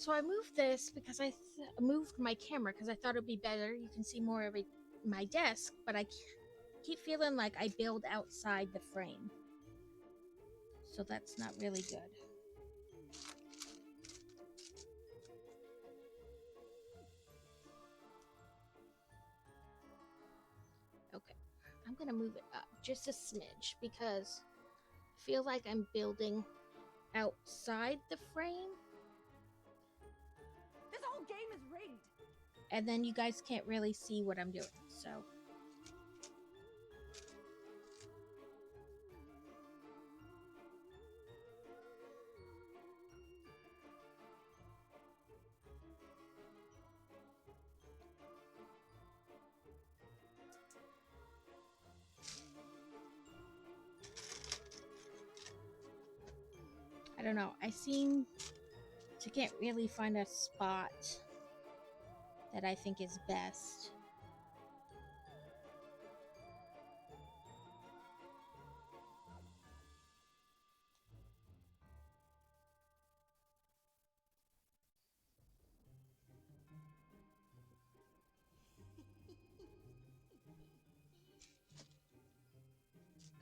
So I moved this because I moved my camera because I thought it'd be better. You can see more of my desk, but I keep feeling like I build outside the frame. So that's not really good. Okay, I'm gonna move it up just a smidge because I feel like I'm building outside the frame, This whole game is rigged. and then you guys can't really see what I'm doing. So I don't know. I can't really find a spot that I think is best.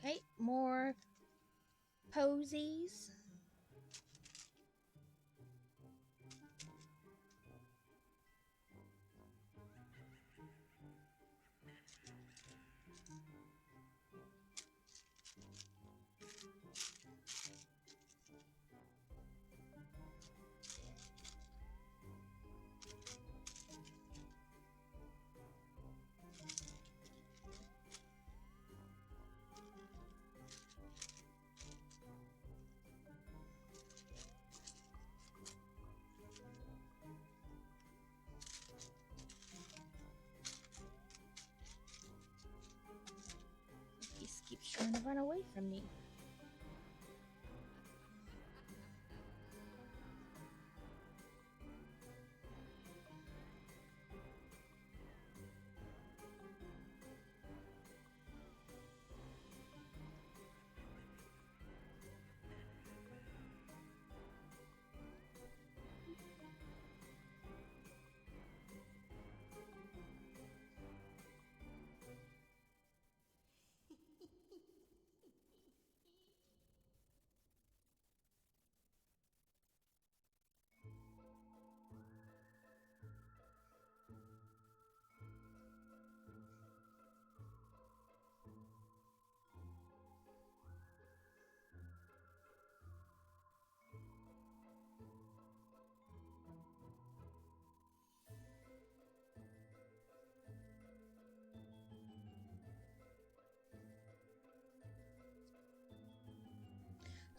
Okay, more posies. He keeps trying to run away from me.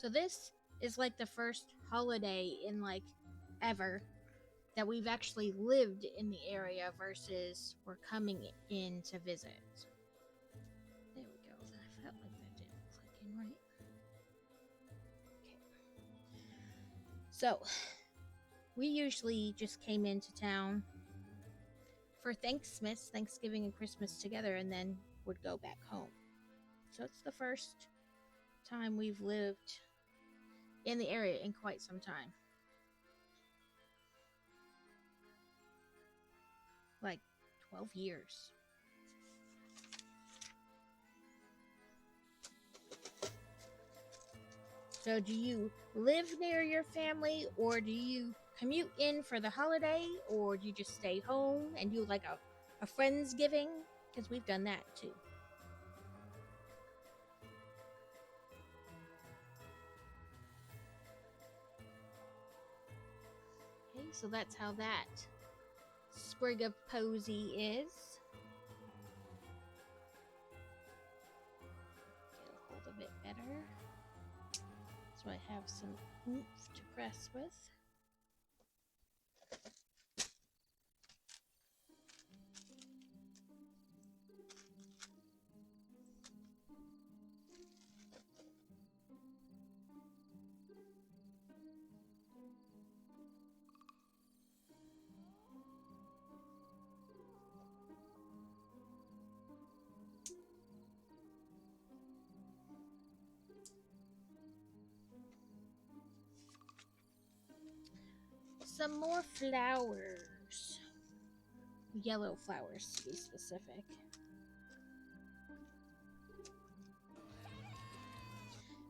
So this is like the first holiday in like ever that we've actually lived in the area versus we're coming in to visit. There we go. I felt like that didn't click in right. Okay. So we usually just came into town for Thanksgiving and Christmas together, and then would go back home. So it's the first time we've lived in the area in quite some time. Like 12 years. So do you live near your family, or do you commute in for the holiday, or do you just stay home and do like a Friendsgiving? Because we've done that too. Okay, so that's how that sprig of posy is. Get a hold of it better. So I have some oomph to press with. Some more flowers. Yellow flowers, to be specific.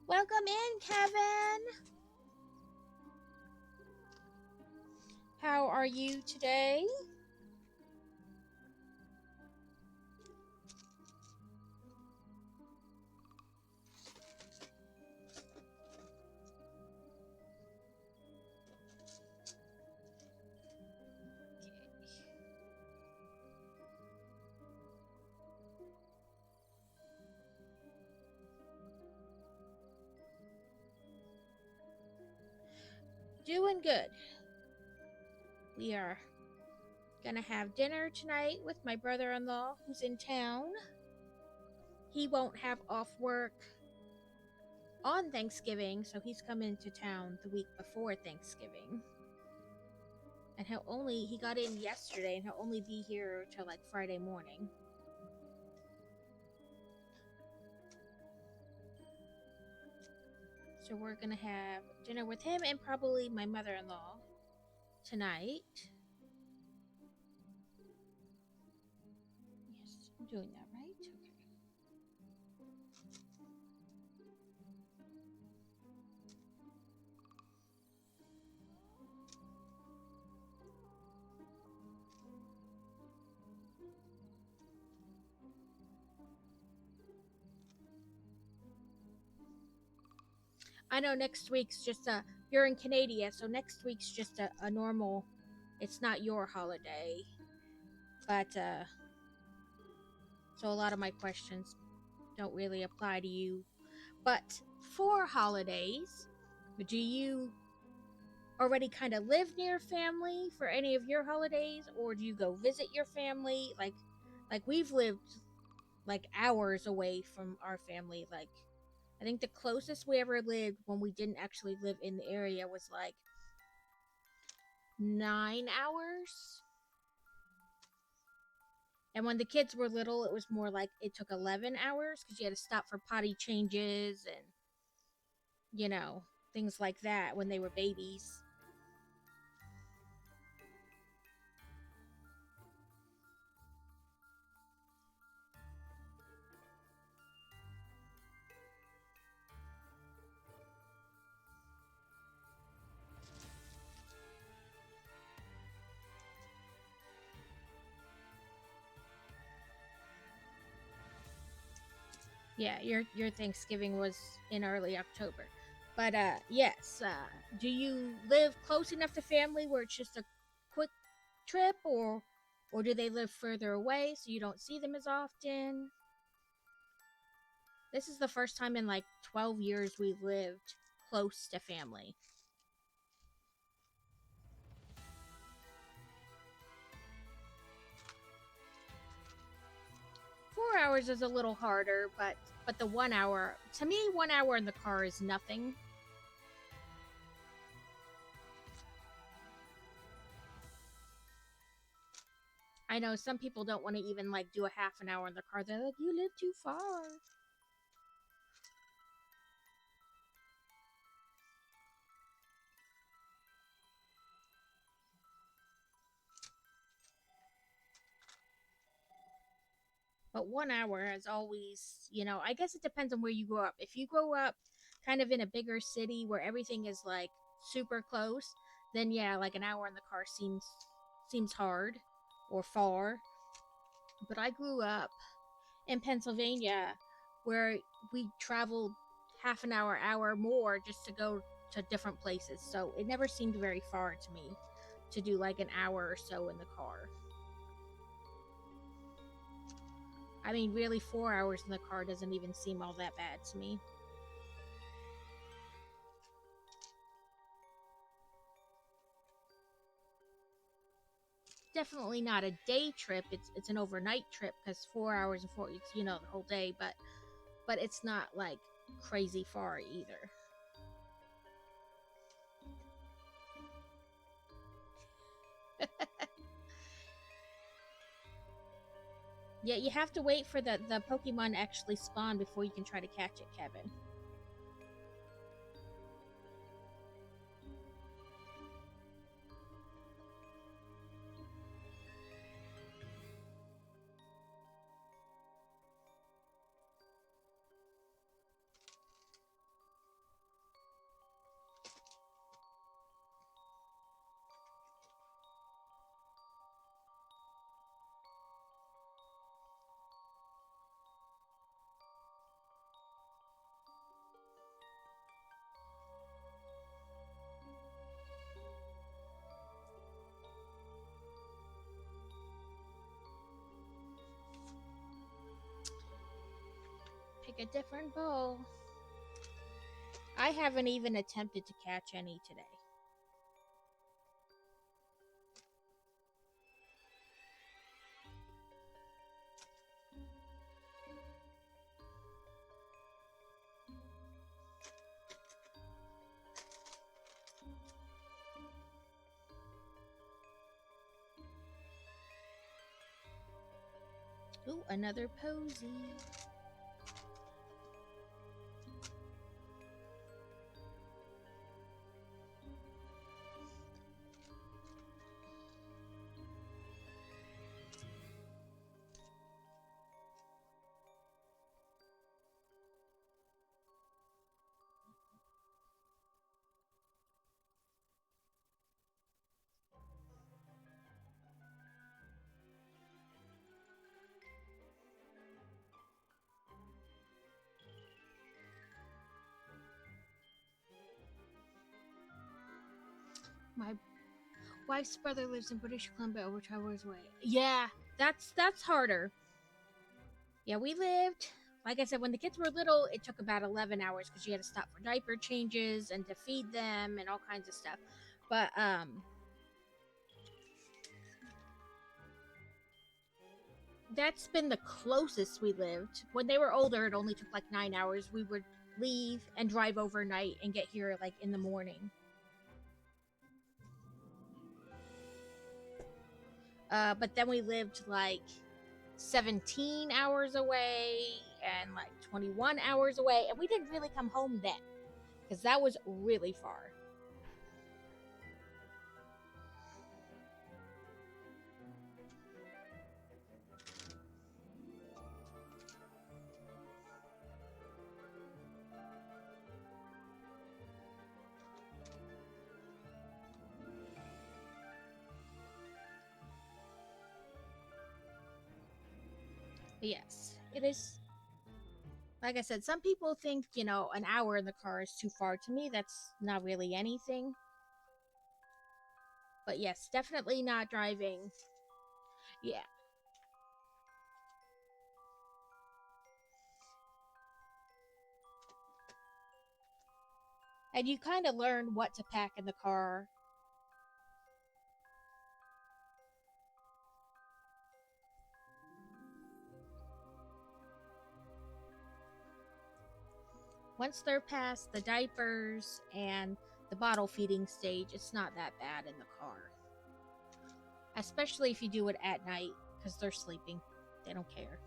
Welcome in, Kevin. How are you today? Doing good. We are gonna have dinner tonight with my brother-in-law who's in town. He won't have off work on Thanksgiving, so he's coming to town the week before Thanksgiving. And he got in yesterday and he'll only be here till like Friday morning. So we're gonna have dinner with him and probably my mother-in-law tonight. Yes, I'm doing that right. Okay. I know next week's just you're in Canada, so next week's just a normal, it's not your holiday. But so a lot of my questions don't really apply to you. But for holidays, do you already kind of live near family for any of your holidays, or do you go visit your family? Like we've lived like hours away from our family. Like I think the closest we ever lived when we didn't actually live in the area was like 9 hours. And when the kids were little, it was more like it took 11 hours because you had to stop for potty changes and, you know, things like that when they were babies. Yeah, your Thanksgiving was in early October. But yes, do you live close enough to family where it's just a quick trip, or do they live further away so you don't see them as often? This is the first time in like 12 years we've lived close to family. 4 hours is a little harder, but the 1 hour, to me, 1 hour in the car is nothing. I know some people don't want to even like do a half an hour in the car. They're like, you live too far. But 1 hour is always, I guess it depends on where you grow up. If you grow up kind of in a bigger city where everything is like super close, then yeah, like an hour in the car seems hard or far. But I grew up in Pennsylvania where we traveled half an hour more just to go to different places. So it never seemed very far to me to do like an hour or so in the car. I mean, really, 4 hours in the car doesn't even seem all that bad to me. Definitely not a day trip. It's an overnight trip because 4 hours and it's the whole day. But it's not like crazy far either. Yeah, you have to wait for the Pokemon to actually spawn before you can try to catch it, Kevin. Pick a different bowl. I haven't even attempted to catch any today. Ooh, another posy. My wife's brother lives in British Columbia, over 12 hours away. Yeah, that's harder. Yeah, we lived, like I said, when the kids were little, it took about 11 hours because you had to stop for diaper changes and to feed them and all kinds of stuff. But that's been the closest we lived. When they were older, it only took like 9 hours. We would leave and drive overnight and get here like in the morning. But then we lived like 17 hours away and like 21 hours away, and we didn't really come home then because that was really far. But yes, it is. Like I said, some people think, an hour in the car is too far. To me, that's not really anything. But yes, definitely not driving. Yeah. And you kind of learn what to pack in the car. Once they're past the diapers and the bottle feeding stage, it's not that bad in the car. Especially if you do it at night because they're sleeping. They don't care.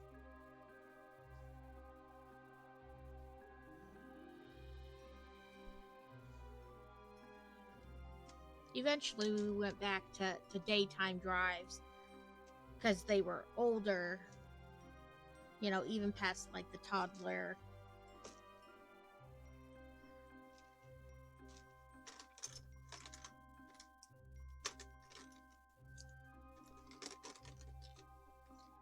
Eventually, we went back to daytime drives because they were older, even past like the toddler.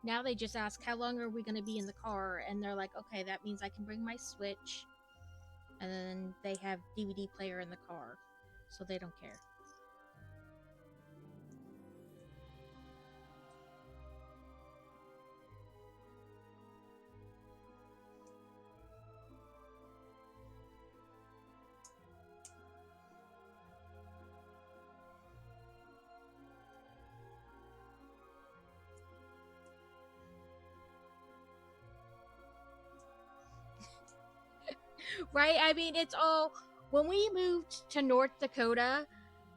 Now they just ask, how long are we going to be in the car? And they're like, okay, that means I can bring my Switch. And then they have DVD player in the car, so they don't care. Right? I mean, it's all. When we moved to North Dakota,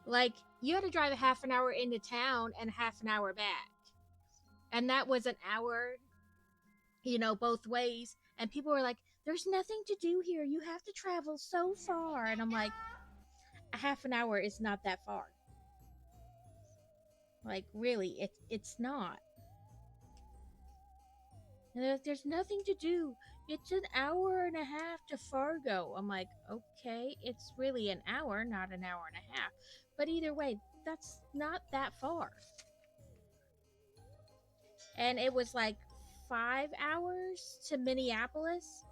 like, you had to drive a half an hour into town and half an hour back. And that was an hour, both ways. And people were like, there's nothing to do here. You have to travel so far. And I'm like, a half an hour is not that far. Like, really, it's not. And there's nothing to do. It's an hour and a half to Fargo. I'm like, okay, it's really an hour, not an hour and a half. But either way, that's not that far. And it was like 5 hours to Minneapolis.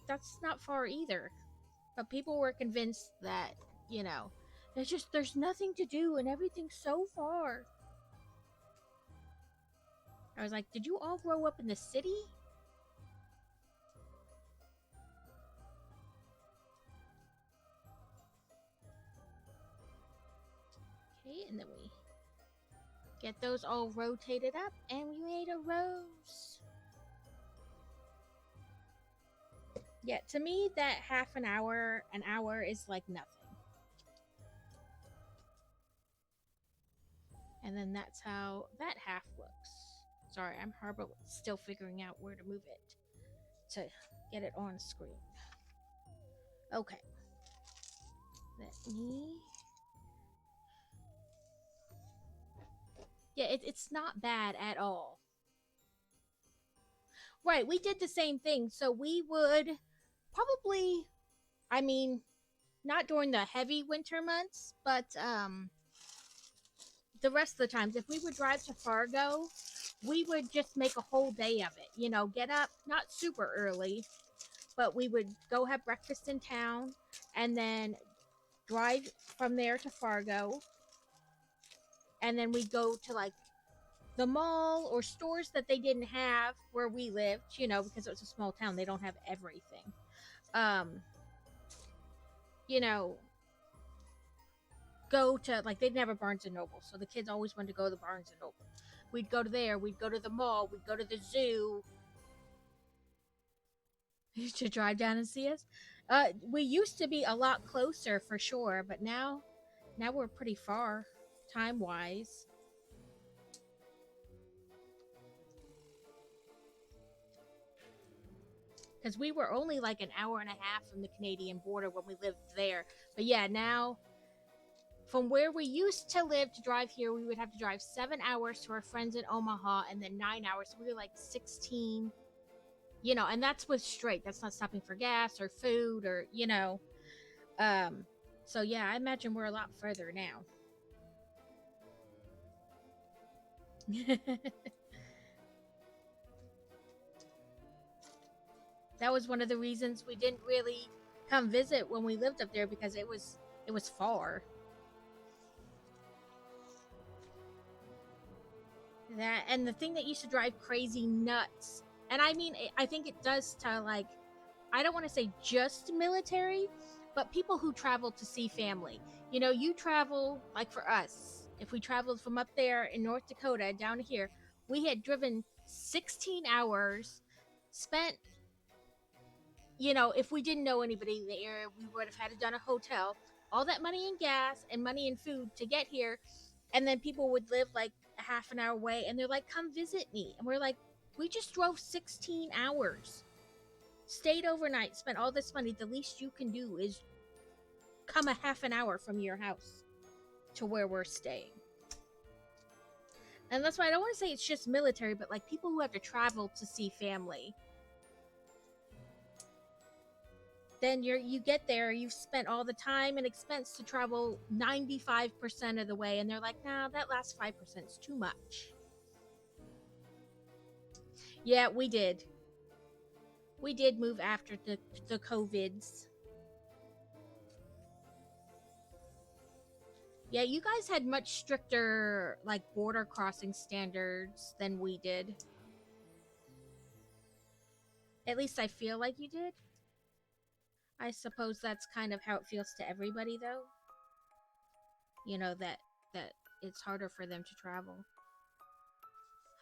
That's not far either. But people were convinced that, there's nothing to do and everything's so far. I was like, did you all grow up in the city? Okay, and then we get those all rotated up, and we made a rose. Yeah, to me, that half an hour is like nothing. And then that's how that half looks. Sorry, I'm still figuring out where to move it to get it on screen. Okay. Let me. Yeah, it's not bad at all. Right, we did the same thing. So we would probably, I mean, not during the heavy winter months, but the rest of the times, if we would drive to Fargo, we would just make a whole day of it. You know, get up not super early, but we would go have breakfast in town and then drive from there to Fargo. And then we'd go to like the mall or stores that they didn't have where we lived, you know, because it was a small town. They don't have everything. You know, go to like they'd never Barnes and Noble, so the kids always wanted to go to the Barnes and Noble. We'd go to there. We'd go to the mall. We'd go to the zoo. To drive down and see us. We used to be a lot closer for sure, but now we're pretty far time wise. Because we were only like an hour and a half from the Canadian border when we lived there. But yeah, now from where we used to live to drive here, we would have to drive 7 hours to our friends in Omaha and then 9 hours. So we were like 16, you know, and that's with straight. That's not stopping for gas or food or, you know. So yeah, I imagine we're a lot further now. That was one of the reasons we didn't really come visit when we lived up there, because it was far. That, and the thing that used to drive crazy nuts, and I mean, I think it does to like, I don't want to say just military, but people who travel to see family. You know, you travel, like for us, if we traveled from up there in North Dakota down here, we had driven 16 hours, spent, you know, if we didn't know anybody in the area, we would have had to done a hotel, all that money in gas and money in food to get here. And then people would live like a half an hour away and they're like, come visit me. And we're like, we just drove 16 hours, stayed overnight, spent all this money. The least you can do is come a half an hour from your house to where we're staying. And that's why I don't want to say it's just military, but like people who have to travel to see family. Then you get there, you've spent all the time and expense to travel 95% of the way, and they're like, nah, that last 5% is too much. Yeah, we did move after the COVIDs. Yeah, you guys had much stricter like border crossing standards than we did. At least I feel like you did. I suppose that's kind of how it feels to everybody, though. You know, that it's harder for them to travel.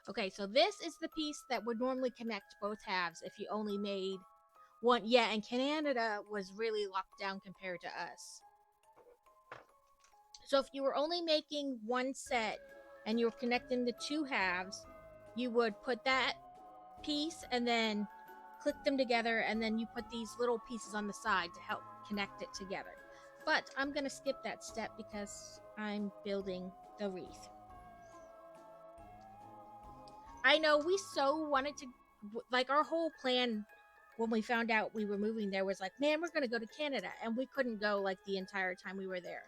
Okay, so this is the piece that would normally connect both halves if you only made one. Yeah, and Canada was really locked down compared to us. So if you were only making one set and you were connecting the two halves, you would put that piece and then click them together, and then you put these little pieces on the side to help connect it together. But I'm going to skip that step because I'm building the wreath. I know we so wanted to, like, our whole plan when we found out we were moving there was like, man, we're going to go to Canada. And we couldn't go like the entire time we were there,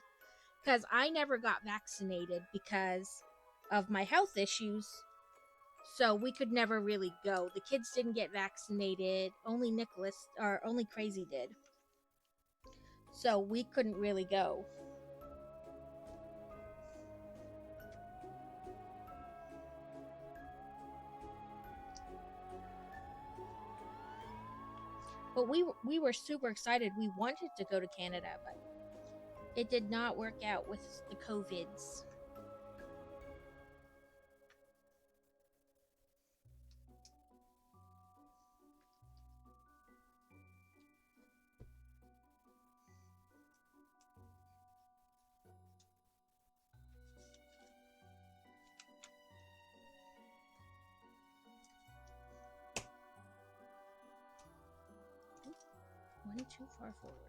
because I never got vaccinated because of my health issues. So we could never really go. The kids didn't get vaccinated. Only Nicholas, or only Crazy did. So we couldn't really go. But we were super excited. We wanted to go to Canada, but it did not work out with the COVIDs. One too far forward.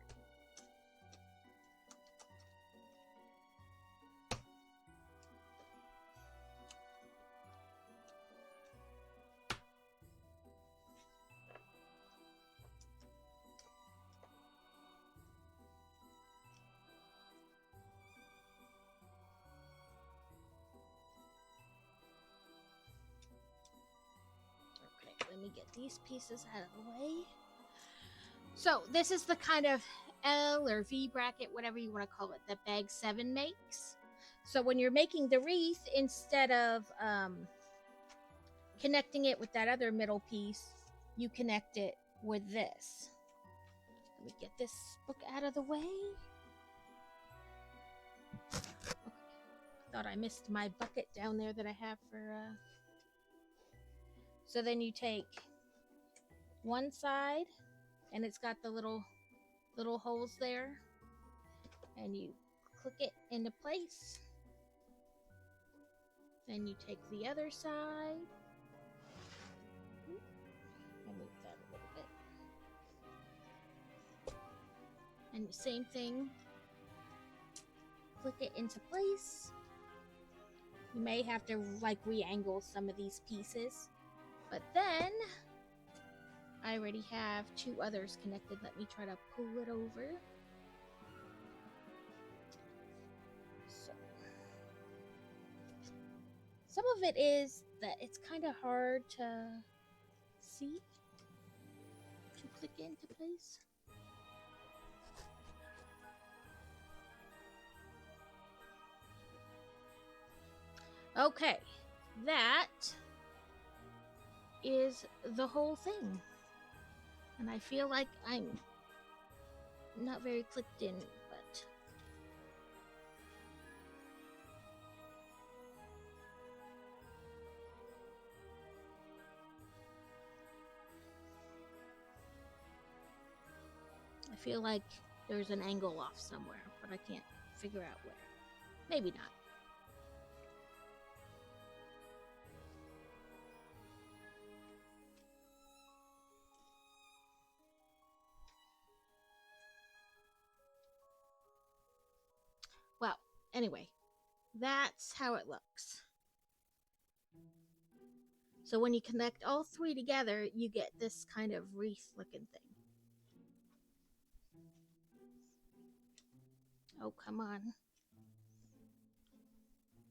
Okay, let me get these pieces out of the way. So this is the kind of L or V bracket, whatever you want to call it, that bag 7 makes. So when you're making the wreath, instead of connecting it with that other middle piece, you connect it with this. Let me get this book out of the way. Okay. Thought I missed my bucket down there that I have for... So then you take one side, and it's got the little holes there, and you click it into place. Then you take the other side. I'll move that a little bit. And the same thing. Click it into place. You may have to like re-angle some of these pieces, but then I already have 2 others connected. Let me try to pull it over. So, some of it is that it's kind of hard to see to click into place. Okay, that is the whole thing. And I feel like I'm not very clicked in, but I feel like there's an angle off somewhere, but I can't figure out where. Maybe not. Well, anyway, that's how it looks. So when you connect all 3 together, you get this kind of wreath looking thing. Oh, come on.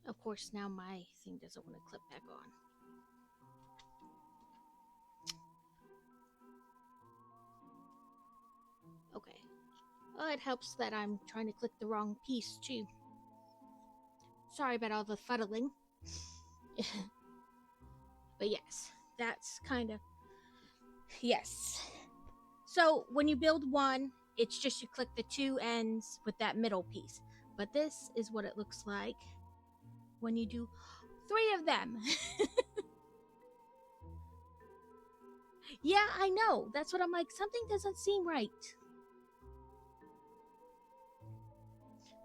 Of course, now my thing doesn't want to clip back on. Okay. Well, it helps that I'm trying to click the wrong piece, too. Sorry about all the fuddling. But yes, that's kind of... Yes. So, when you build one, it's just you click the 2 ends with that middle piece. But this is what it looks like when you do 3 of them. Yeah, I know. That's what I'm like. Something doesn't seem right.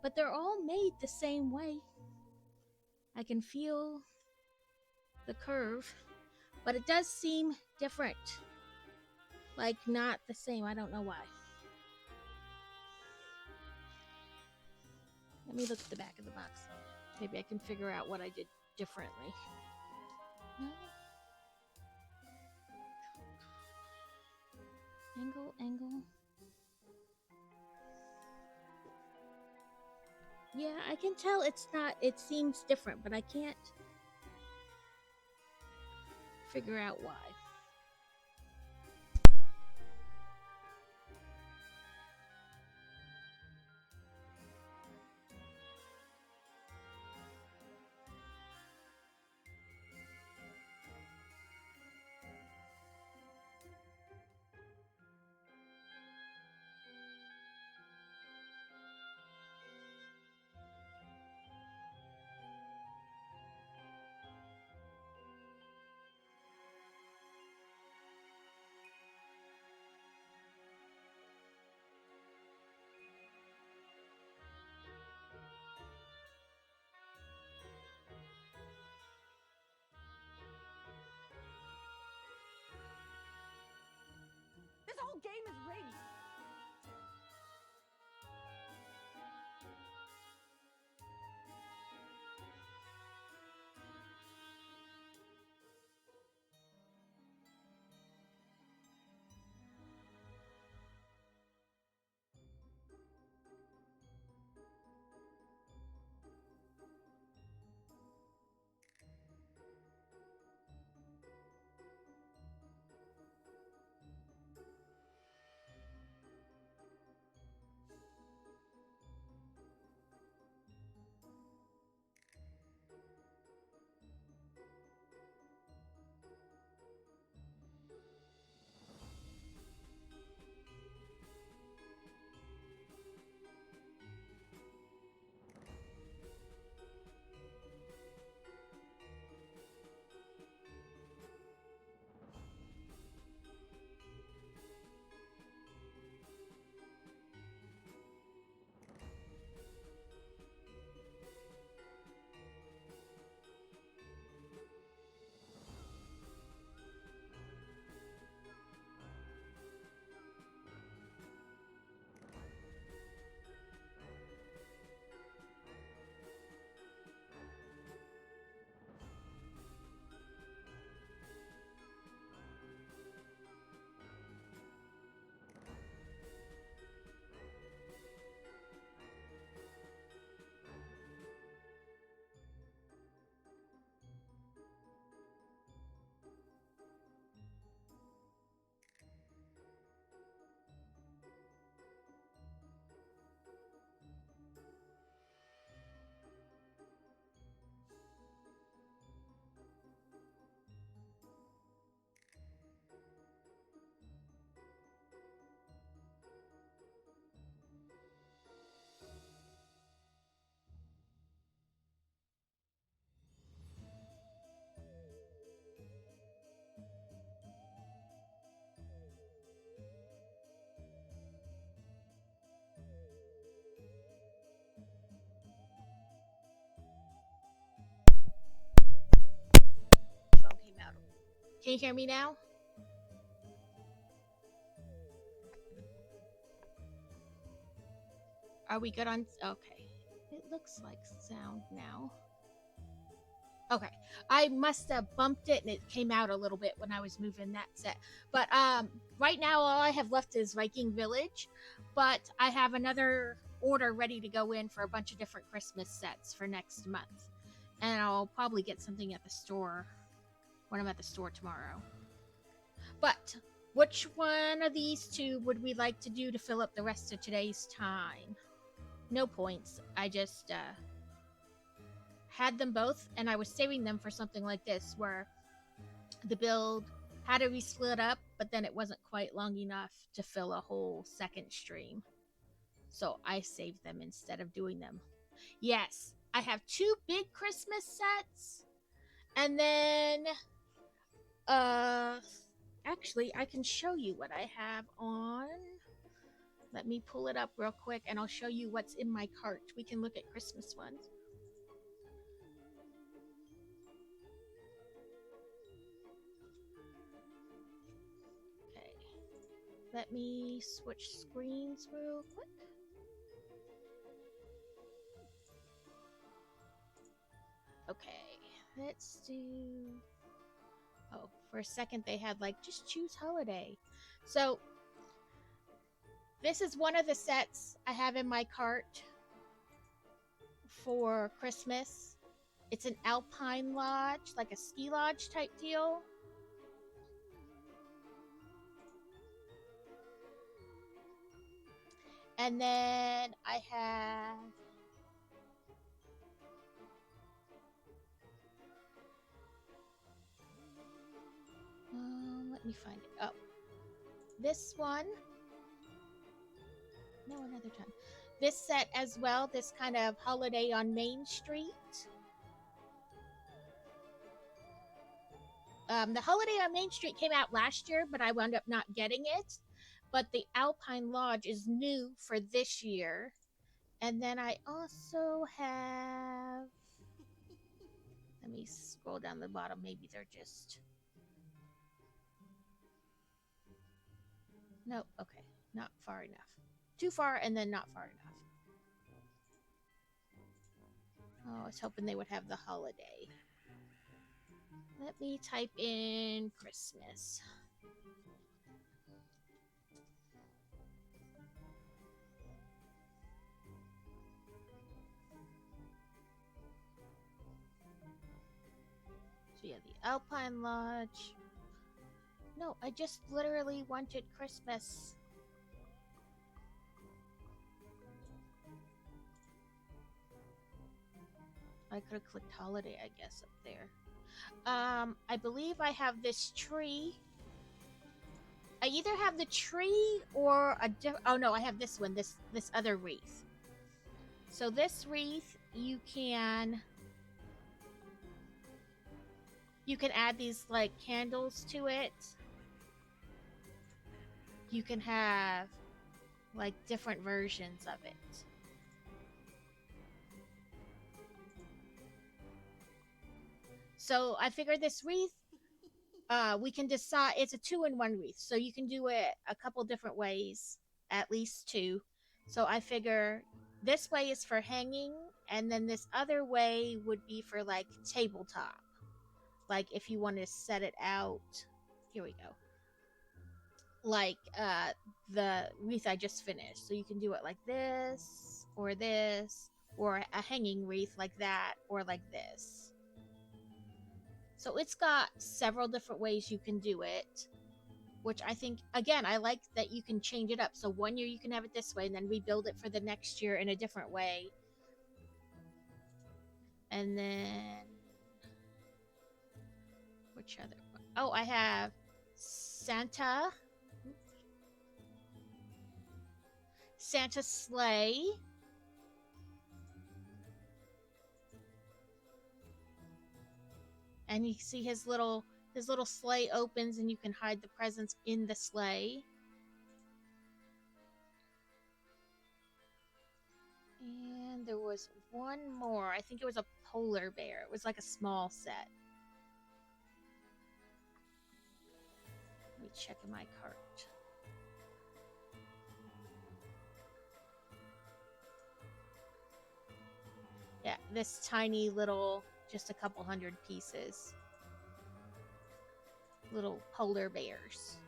But they're all made the same way. I can feel the curve, but it does seem different. Like, not the same. I don't know why. Let me look at the back of the box. Maybe I can figure out what I did differently. No. Angle. Yeah, I can tell it's not, it seems different, but I can't figure out why. whole game is rigged. Phone came out. Can you hear me now? Are we good on? Okay. It looks like sound now. Okay. I must have bumped it and it came out a little bit when I was moving that set. But right now all I have left is Viking Village, but I have another order ready to go in for a bunch of different Christmas sets for next month. And I'll probably get something at the store when I'm at the store tomorrow. But which one of these two would we like to do to fill up the rest of today's time? No points. I just had them both, and I was saving them for something like this, where the build had to be split up, but then it wasn't quite long enough to fill a whole second stream. So I saved them instead of doing them. Yes, I have two big Christmas sets, and then actually I can show you what I have on. Let me pull it up real quick and I'll show you what's in my cart. We can look at Christmas ones. Okay. Let me switch screens real quick. Okay, let's do... Oh, for a second they had like, just choose holiday. So, this is one of the sets I have in my cart for Christmas. It's an alpine lodge, like a ski lodge type deal. And then I have... let me find it. Oh, this one. No, another time. This set as well, this kind of holiday on Main Street. The holiday on Main Street came out last year, but I wound up not getting it. But the Alpine Lodge is new for this year. And then I also have... Let me scroll down the bottom. Maybe they're just... No, okay. Not far enough. Too far and then not far enough. Oh, I was hoping they would have the holiday. Let me type in Christmas. So yeah, the Alpine Lodge. No, I just literally wanted Christmas. I could have clicked holiday, I guess, up there. I believe I have this tree. I either have the tree or oh no, I have this one, this other wreath. So this wreath, you can add these like candles to it. You can have like different versions of it. So I figured this wreath, we can decide it's a 2-in-1 wreath, so you can do it a couple different ways, at least 2. So I figure this way is for hanging, and then this other way would be for like tabletop. Like if you want to set it out, here we go. Like the wreath I just finished. So you can do it like this, or a hanging wreath like that, or like this. So it's got several different ways you can do it, which I think, again, I like that you can change it up. So one year you can have it this way and then rebuild it for the next year in a different way. And then, which other one? Oh, I have Santa sleigh. And you see his little sleigh opens and you can hide the presents in the sleigh. And there was one more. I think it was a polar bear. It was like a small set. Let me check in my cart. Yeah, this tiny little, just a couple hundred pieces. Little polar bears.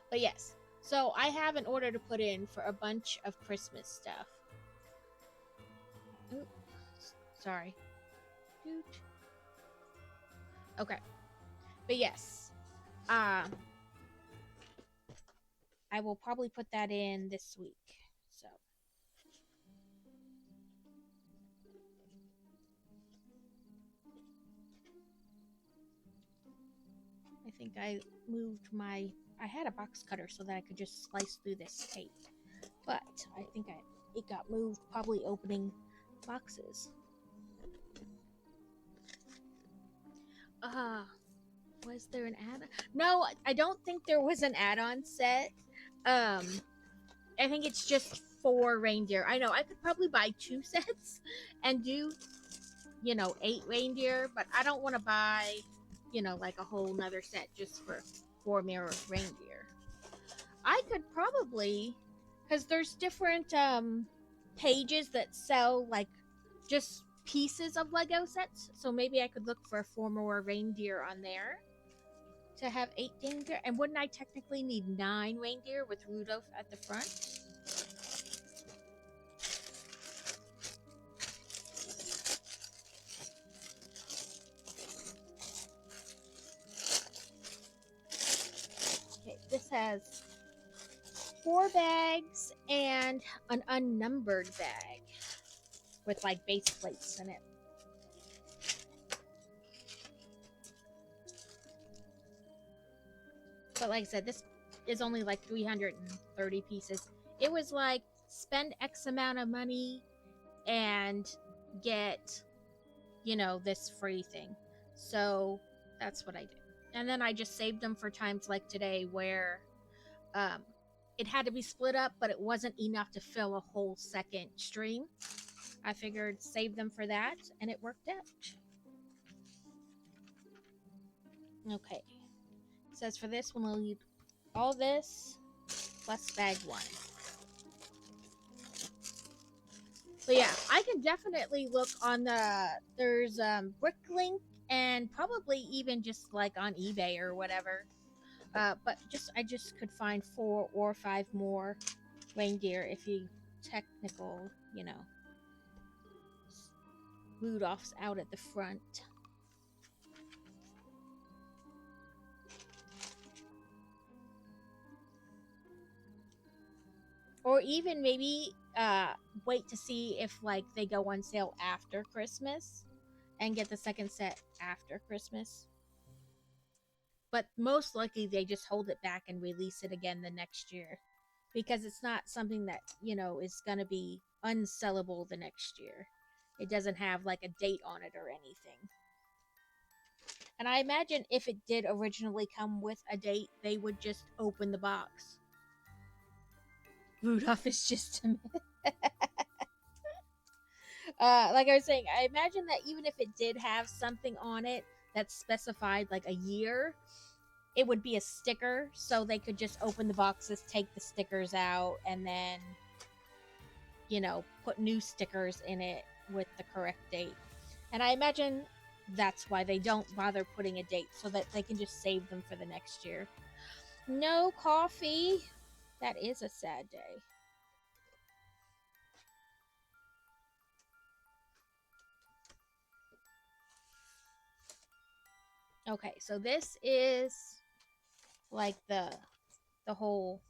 But yes, so I have an order to put in for a bunch of Christmas stuff. Oops, sorry. Okay. But yes, I will probably put that in this week. So I think I moved I had a box cutter so that I could just slice through this tape, but I think it got moved, probably opening boxes. Was there an add-on? No, I don't think there was an add-on set. I think it's just 4 reindeer. I know I could probably buy 2 sets and do 8 reindeer, but I don't want to buy like a whole nother set just for 4 more reindeer. I could probably, because there's different pages that sell like just pieces of Lego sets, so maybe I could look for 4 more reindeer on there to have 8 reindeer. And wouldn't I technically need 9 reindeer with Rudolph at the front? Okay, this has 4 bags and an unnumbered bag with like base plates in it. But like I said, this is only like 330 pieces. It was like spend X amount of money and get, this free thing. So that's what I did. And then I just saved them for times like today where it had to be split up, but it wasn't enough to fill a whole second stream. I figured save them for that, and it worked out. Okay. It says for this one, we'll need all this plus bag 1. But yeah, I can definitely look on there's Bricklink and probably even just like on eBay or whatever. But I just could find 4 or 5 more reindeer if you technical, Rudolph's out at the front. Or even maybe wait to see if like they go on sale after Christmas and get the second set after Christmas. But most likely they just hold it back and release it again the next year, because it's not something that, is going to be unsellable the next year. It doesn't have like a date on it or anything. And I imagine if it did originally come with a date, they would just open the box. Rudolph is just a like I was saying, I imagine that even if it did have something on it that specified like a year, it would be a sticker, so they could just open the boxes, take the stickers out, and then, put new stickers in it with the correct date. And I imagine that's why they don't bother putting a date, so that they can just save them for the next year. No coffee. That is a sad day. Okay, so this is like the whole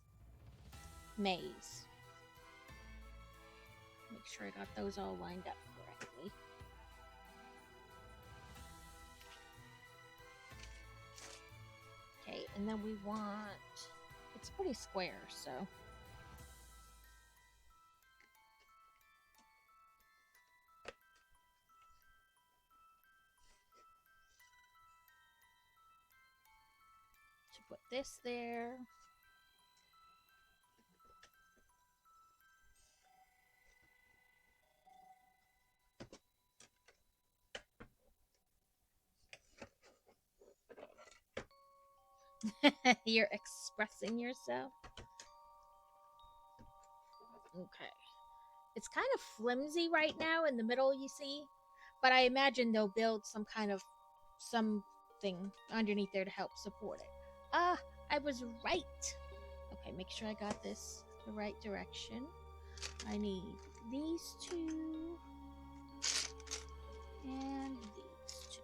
maze. Make sure I got those all lined up correctly. Okay, and then we want, it's pretty square, so to put this there. You're expressing yourself. Okay. It's kind of flimsy right now in the middle, you see, but I imagine they'll build some kind of something underneath there to help support it. I was right. Okay, make sure I got this the right direction. I need these 2 and these 2.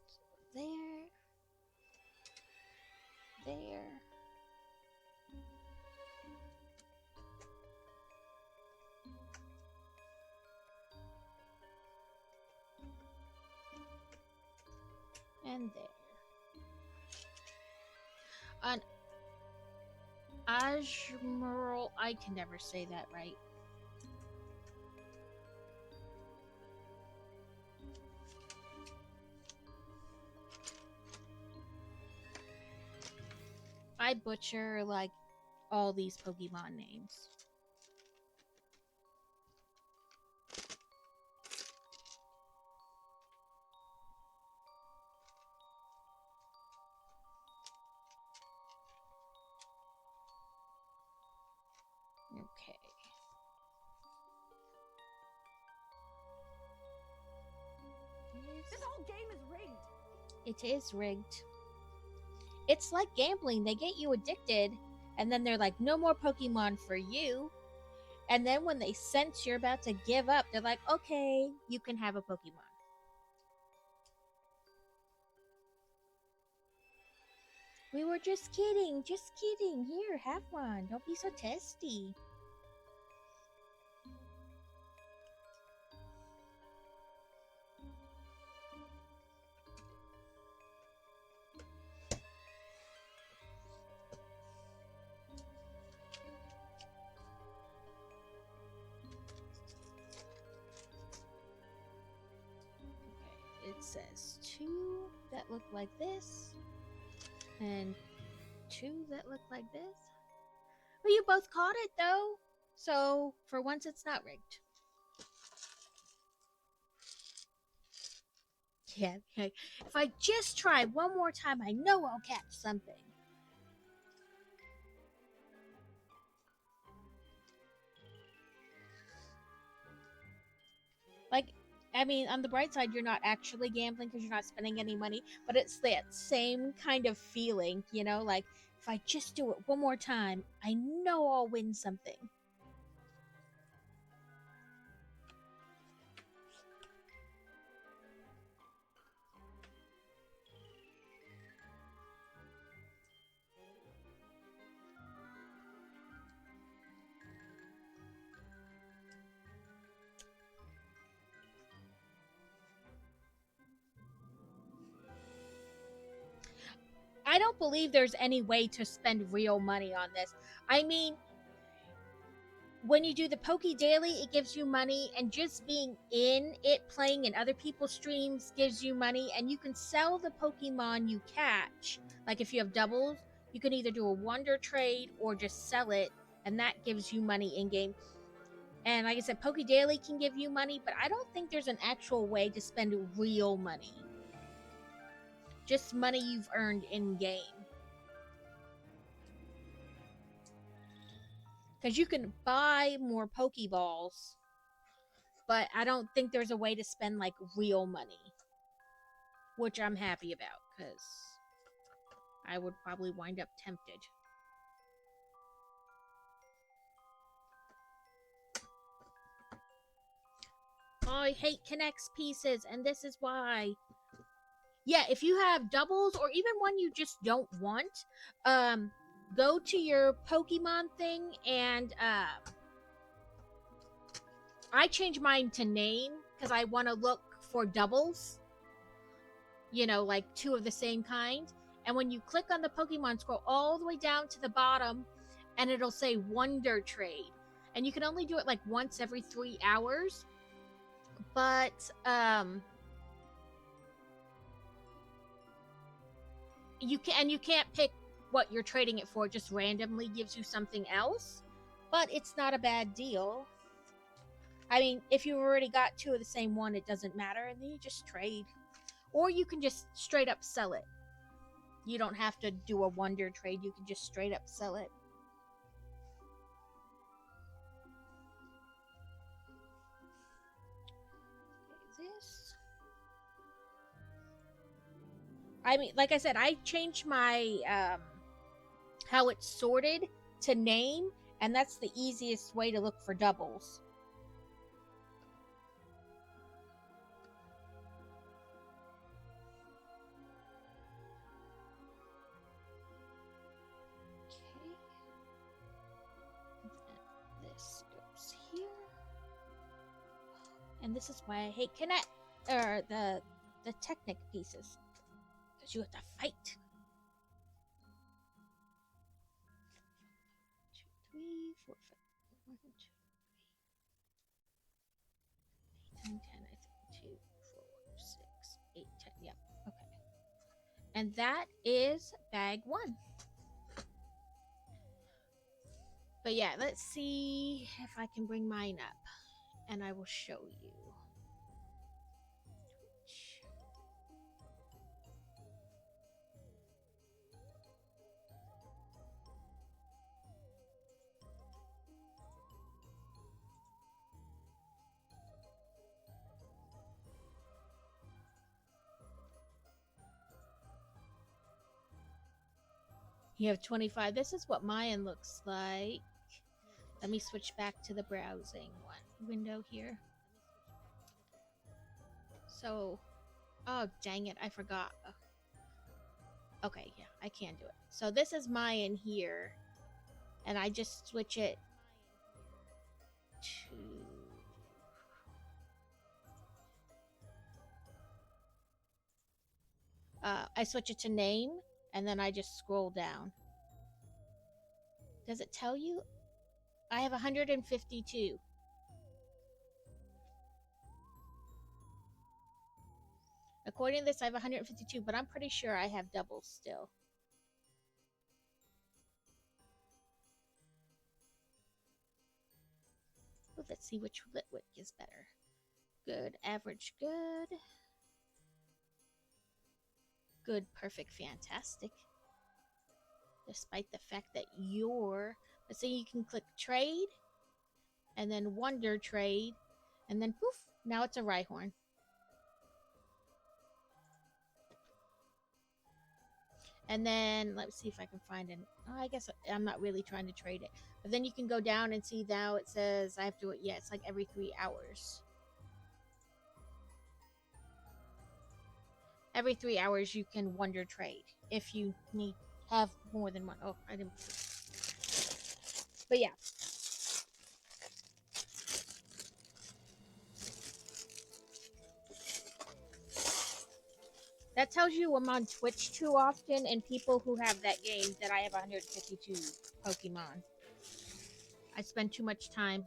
So there. And there. An Ajmeral, I can never say that right. I butcher like all these Pokemon names. Okay. This whole game is rigged. It is rigged. It's like gambling. They get you addicted, and then they're like, no more Pokemon for you. And then when they sense you're about to give up, they're like, okay, you can have a Pokemon. We were just kidding. Just kidding. Here, have one. Don't be so testy. It says 2 that look like this, and 2 that look like this. But you both caught it though, so for once it's not rigged. Yeah, like, if I just try one more time, I know I'll catch something. Like, I mean, on the bright side, you're not actually gambling because you're not spending any money, but it's that same kind of feeling, you know? Like, if I just do it one more time, I know I'll win something. I don't believe there's any way to spend real money on this. I mean, when you do the Poke Daily, it gives you money, and just being in it playing in other people's streams gives you money, and you can sell the Pokemon you catch. Like if you have doubles, you can either do a wonder trade or just sell it, and that gives you money in game. And like I said, Poke Daily can give you money, but I don't think there's an actual way to spend real money. Just money you've earned in game. Because you can buy more Pokeballs, but I don't think there's a way to spend like real money, which I'm happy about because I would probably wind up tempted. I hate connects pieces, and this is why. Yeah, if you have doubles or even one you just don't want, go to your Pokemon thing and I change mine to name because I want to look for doubles. You know, like two of the same kind. And when you click on the Pokemon, scroll all the way down to the bottom, and it'll say Wonder Trade. And you can only do it like once every 3 hours. But you can't pick what you're trading it for. It just randomly gives you something else. But it's not a bad deal. I mean, if you've already got two of the same one, it doesn't matter, and then you just trade. Or you can just straight up sell it. You don't have to do a wonder trade. You can just straight up sell it. This. I mean, like I said, I changed my how it's sorted to name, and that's the easiest way to look for doubles. This goes here, and this is why I hate connect or the Technic pieces, because you have to fight. 2, 3, 4, 5, 1, 2, 8, 9, 10. I think 2, 4, 6, 8, 10. Yep. Okay. And that is bag 1. But yeah, let's see if I can bring mine up, and I will show you. You have 25. This is what mine looks like. Let me switch back to the browsing window here. So, oh dang it, I forgot. Okay, yeah, I can do it. So this is mine here, and I just switch it to I switch it to name, and then I just scroll down. Does it tell you? I have 152. According to this, I have 152, but I'm pretty sure I have doubles still. Ooh, let's see which Litwick is better. Good, average, good. good, perfect, fantastic. Despite the fact that you're, let's say you can click trade, and then wonder trade, and then poof, now it's a Rhyhorn. And then let's see if I can find an. Oh, I guess I'm not really trying to trade it. But then you can go down and see now it says I have to. Yeah, it's like every 3 hours. Every 3 hours you can wonder trade if you need have more than one. Oh, I didn't. But yeah. That tells you I'm on Twitch too often, and people who have that game that I have 152 Pokemon. I spend too much time.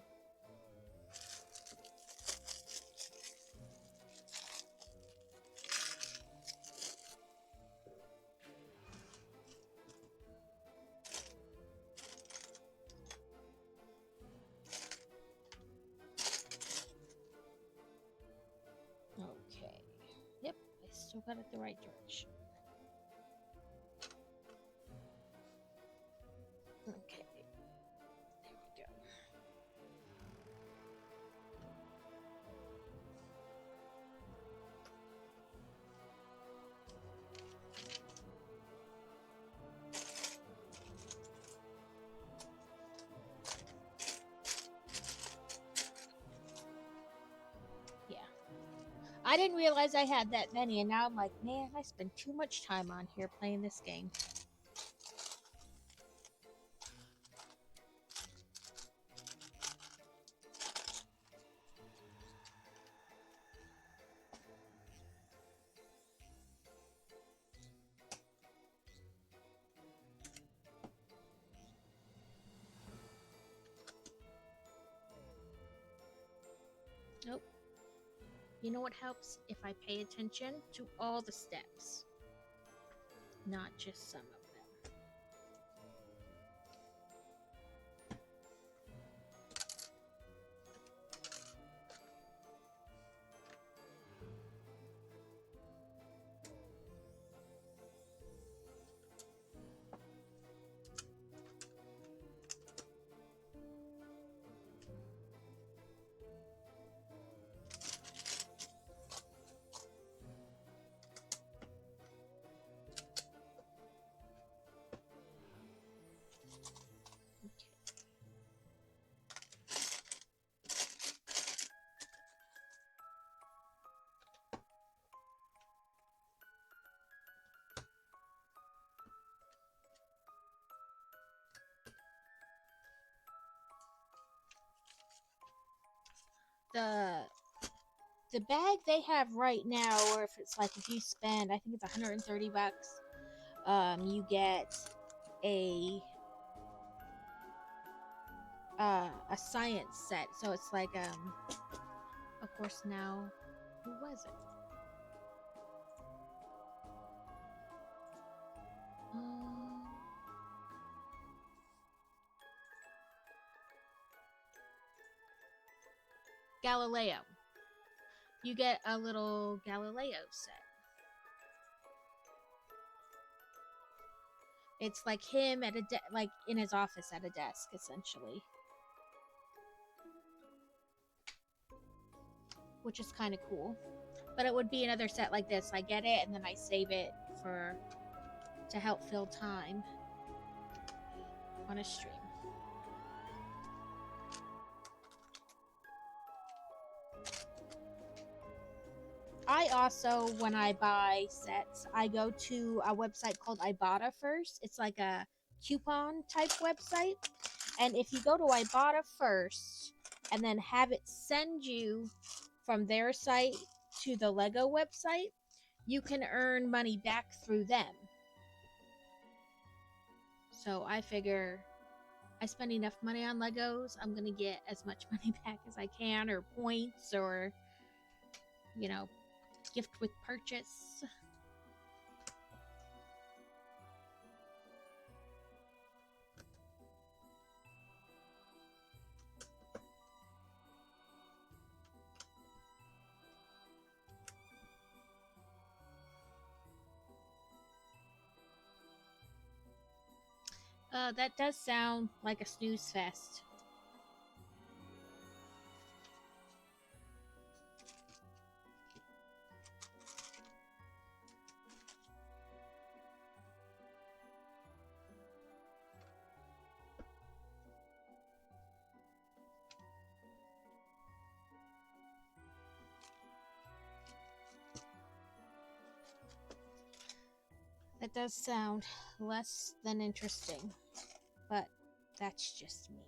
Okay. Yep, I still got it the right direction. Okay. There we go. Yeah. I didn't realize I had that many, and now I'm like, man, I spend too much time on here playing this game. Nope. You know what helps? If I pay attention to all the steps, not just some of them. The bag they have right now, or if it's like if you spend, I think it's 130 bucks, you get a science set. So it's like of course now, who was it? Galileo. You get a little Galileo set. It's like him at a like in his office at a desk, essentially, which is kind of cool. But it would be another set like this. I get it, and then I save it to help fill time on a stream. I also, when I buy sets, I go to a website called Ibotta first. It's like a coupon type website. And if you go to Ibotta first and then have it send you from their site to the Lego website, you can earn money back through them. So I figure I spend enough money on Legos, I'm going to get as much money back as I can, or points, or, you know, gift with purchase. That does sound like a snooze fest. That does sound less than interesting, but that's just me.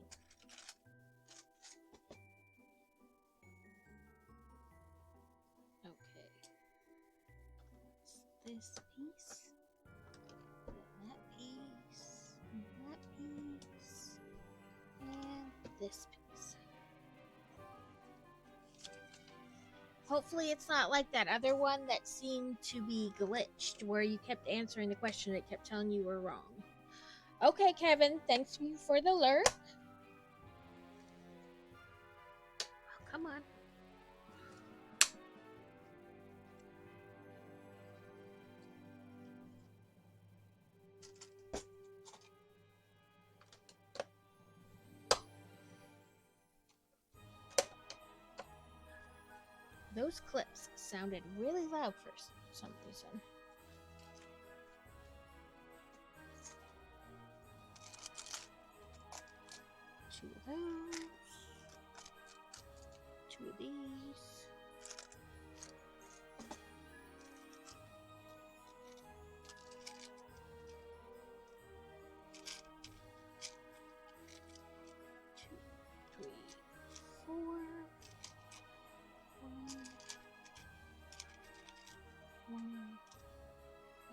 Okay. This piece, and that piece, and that piece, and this piece. Hopefully it's not like that other one that seemed to be glitched, where you kept answering the question and it kept telling you were wrong. Okay, Kevin, thanks for the alert. Oh, come on. Those clips sounded really loud for some reason. Two of those. Two of these. Two, three, four. One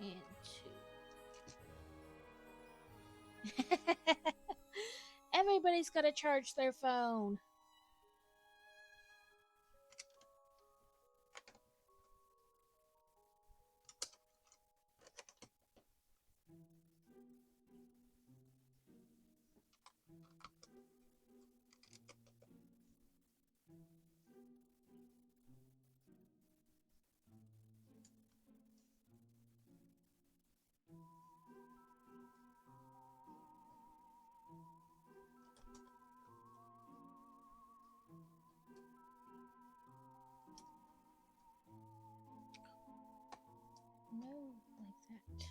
and two. Everybody's got to charge their phone. No, like that.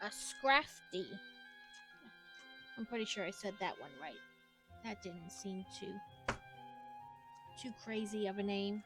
A Scrafty. I'm pretty sure I said that one right. That didn't seem too crazy of a name.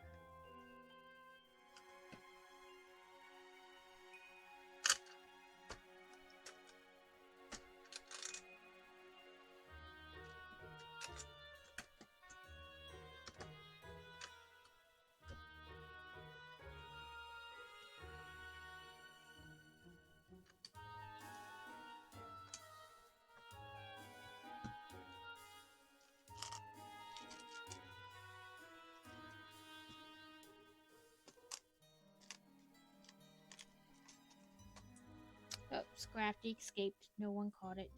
Oh, Scrafty escaped. No one caught it.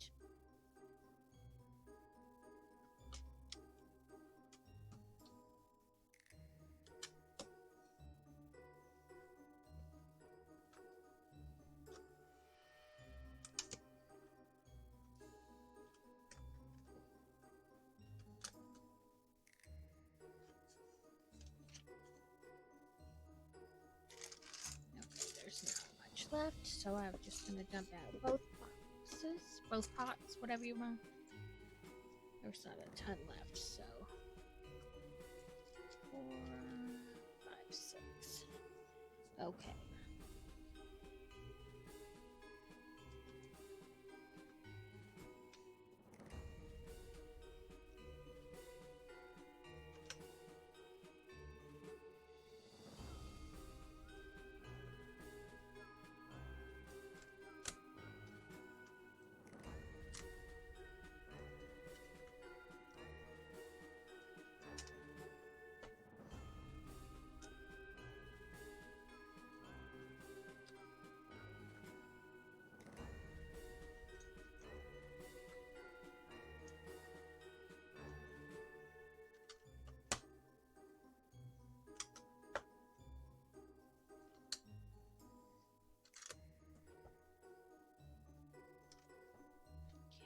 left, so I'm just gonna dump out both boxes, both pots, whatever you want. There's not a ton left, so 4, 5, 6. Okay.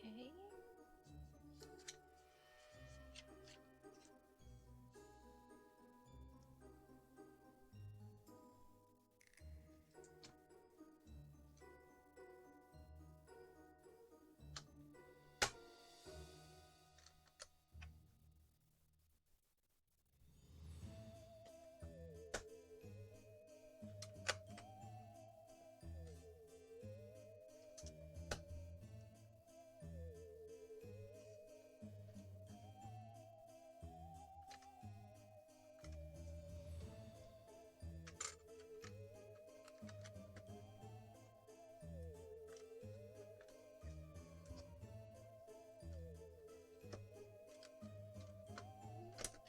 Okay.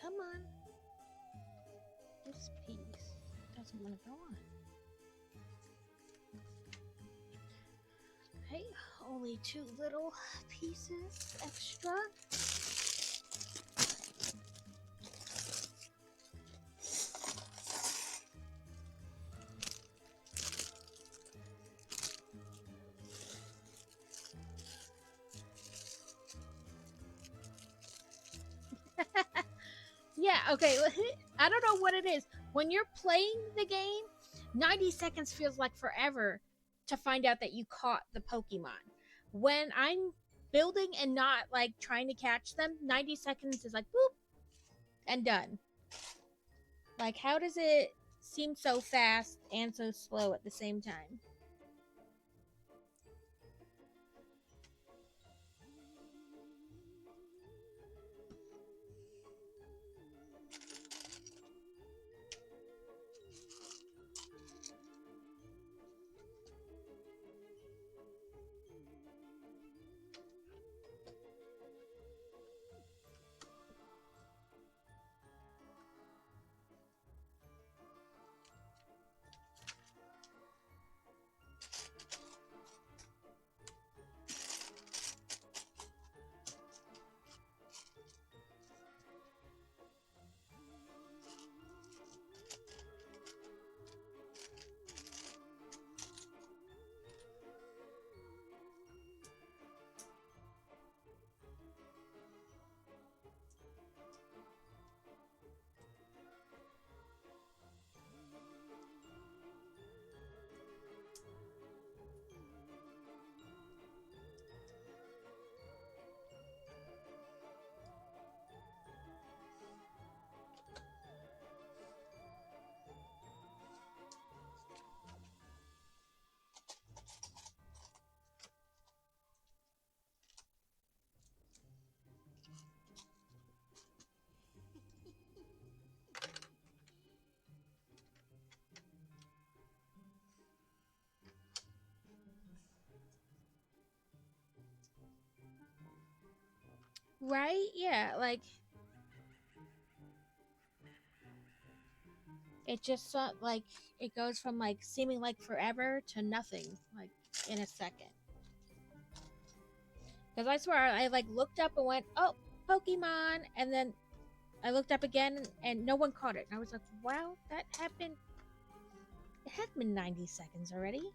Come on. This piece doesn't want to go on. Okay, only 2 little pieces extra. Yeah, okay. I don't know what it is. When you're playing the game, 90 seconds feels like forever to find out that you caught the Pokemon. When I'm building and not like trying to catch them, 90 seconds is like boop and done. Like, how does it seem so fast and so slow at the same time? Right? Yeah, like it just like it goes from like seeming like forever to nothing like in a second. Because I swear I like looked up and went, "Oh, Pokemon," and then I looked up again and no one caught it. And I was like, "Wow, that happened. It had been 90 seconds already."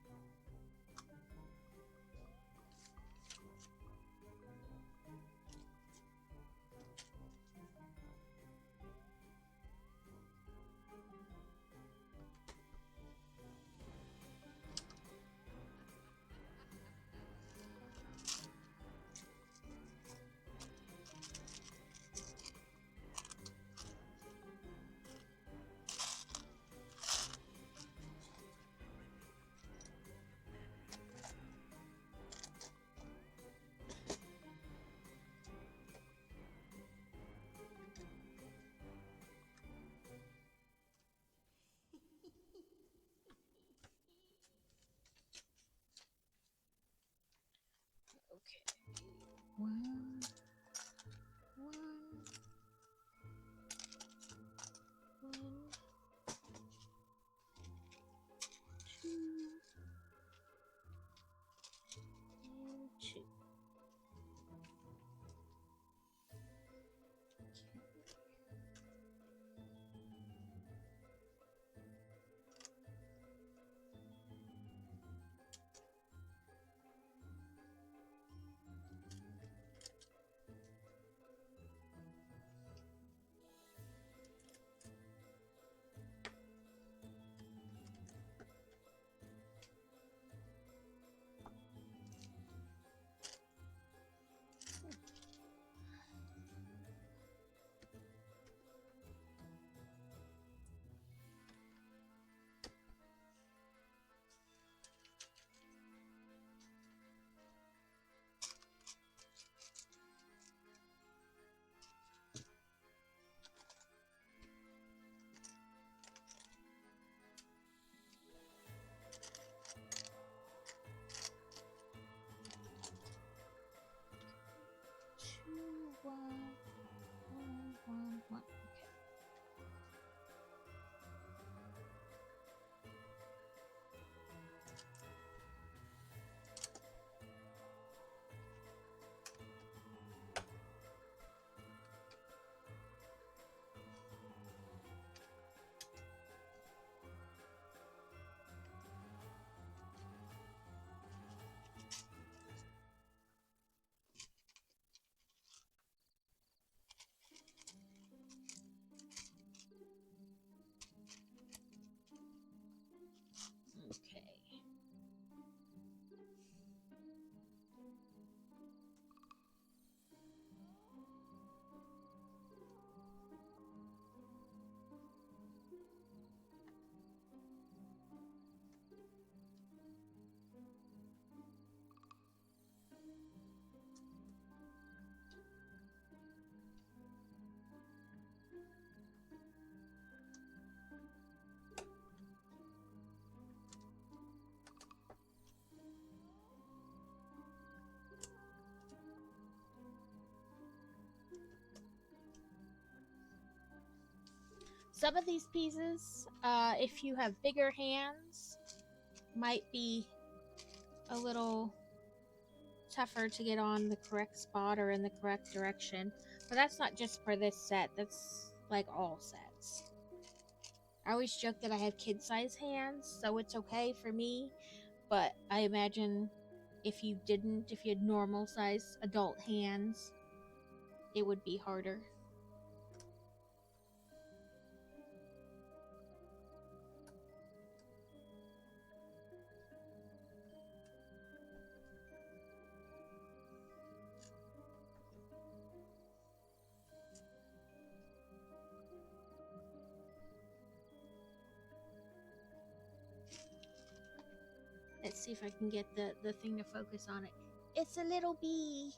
Some of these pieces, if you have bigger hands, might be a little tougher to get on the correct spot or in the correct direction. But that's not just for this set, that's like all sets. I always joke that I have kid-size hands, so it's okay for me, but I imagine if you had normal-sized adult hands, it would be harder. Let's see if I can get the thing to focus on it. It's a little bee.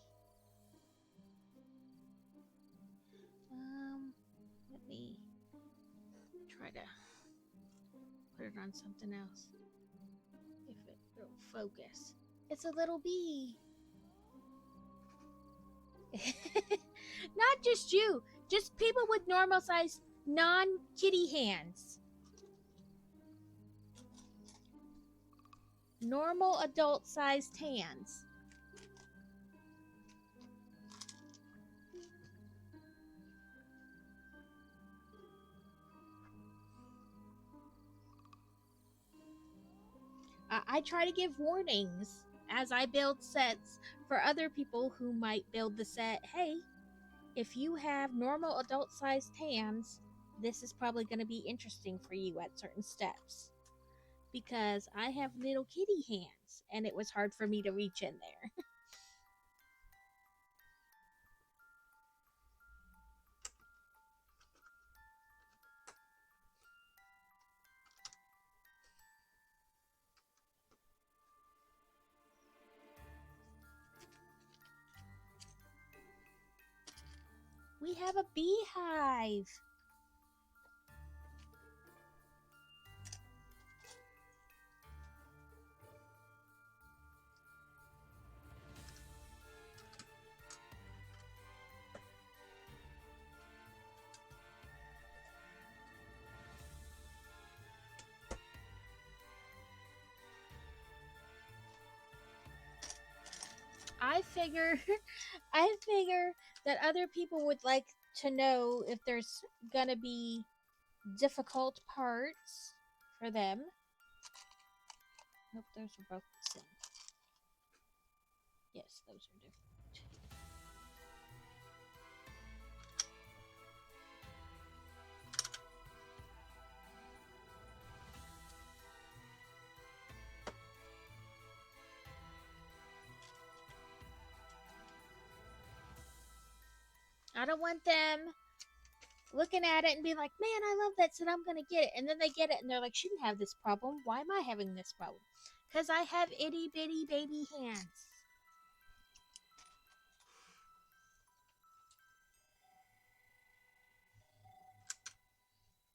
Let me try to put it on something else. If it'll focus. It's a little bee. Not just you, just people with normal sized non-kitty hands. Normal adult sized hands. I try to give warnings as I build sets for other people who might build the set. Hey, if you have normal adult sized hands, this is probably going to be interesting for you at certain steps. Because I have little kitty hands and it was hard for me to reach in there. We have a beehive. I figure that other people would like to know if there's gonna be difficult parts for them. Nope, those are both the same. Yes, those are different. I don't want them looking at it and being like, man, I love that set, I'm gonna get it. And then they get it and they're like, she didn't have this problem. Why am I having this problem? Because I have itty bitty baby hands.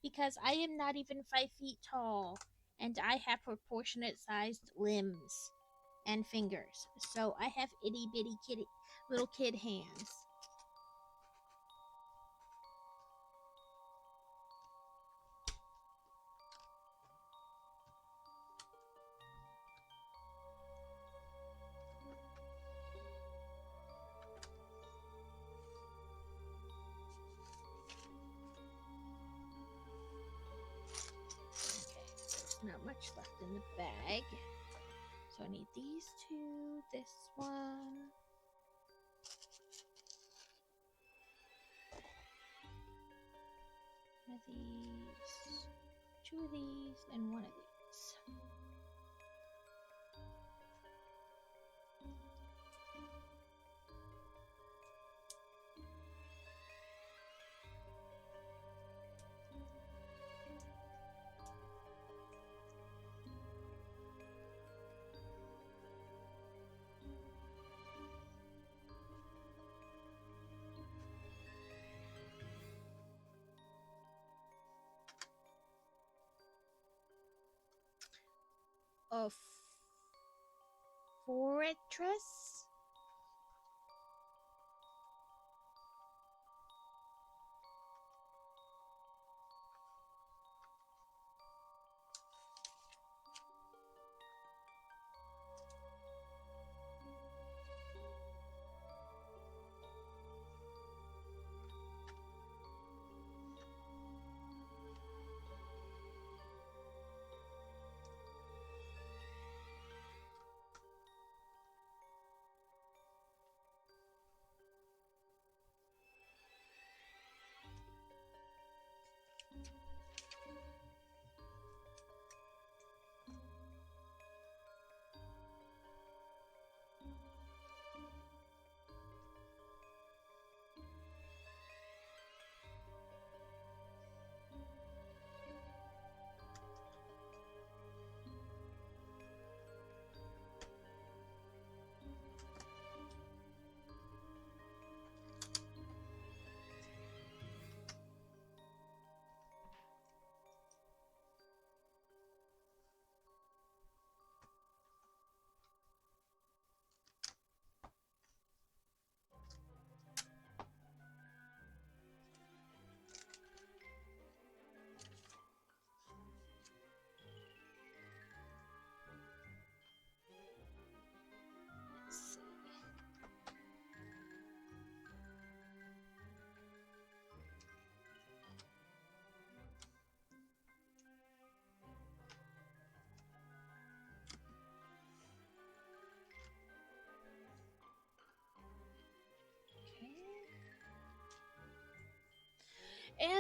Because I am not even 5 feet tall and I have proportionate sized limbs and fingers. So I have itty bitty little kid hands. Not much left in the bag. So I need these two, this one. One of these, two of these, and one of these. A fortress.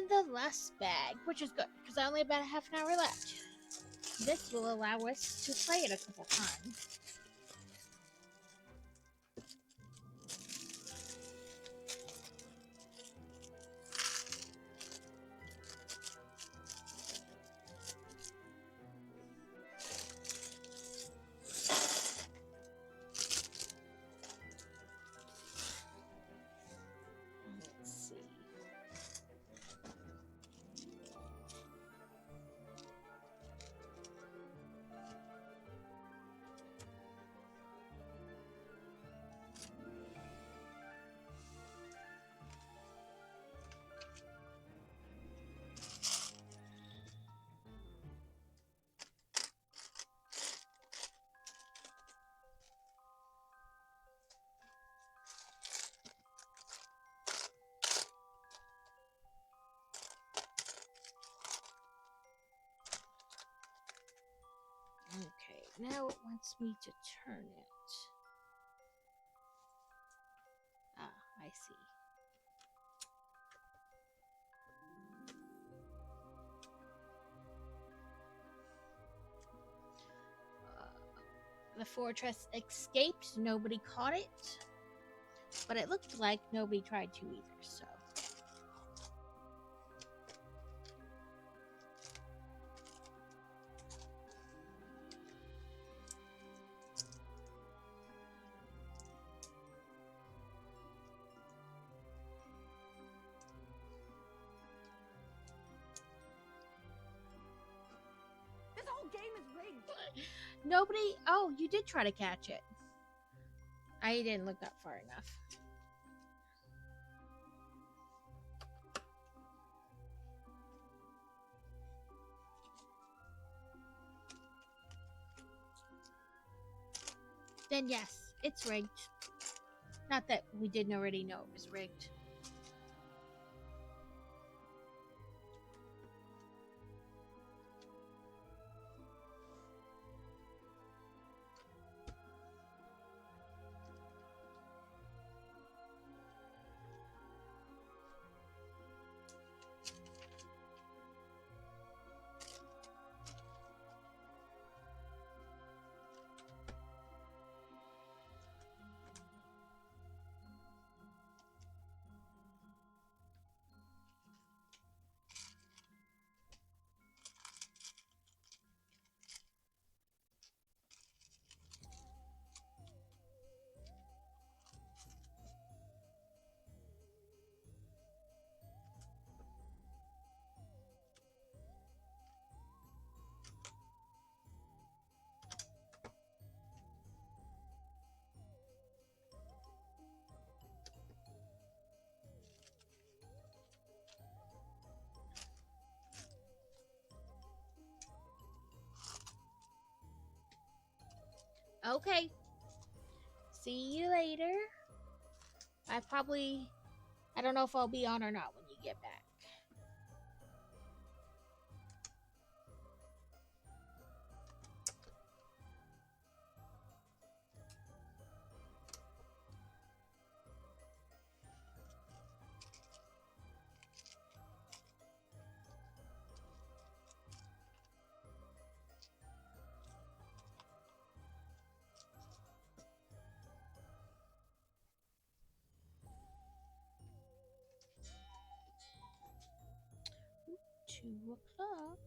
And the last bag, which is good, because I only have about a half an hour left. This will allow us to play it a couple times. Let's see. Okay, now it wants me to turn it. Ah, I see. The fortress escaped. Nobody caught it. But it looked like nobody tried to either, so. This whole game is rigged. Nobody. Oh, you did try to catch it. I didn't look up far enough. Then yes, it's rigged. Not that we didn't already know it was rigged. Okay. See you later. I don't know if I'll be on or not when you get back. Two o'clock.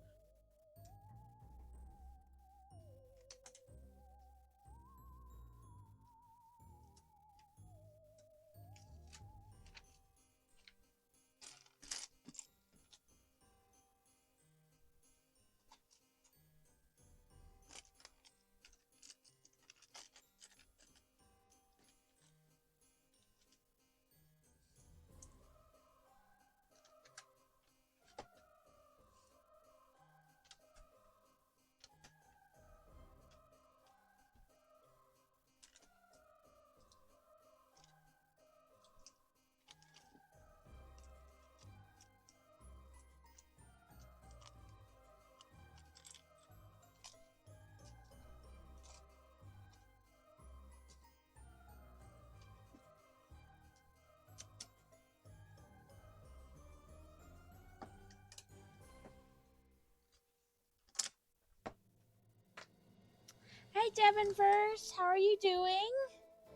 Hey Devonverse, how are you doing?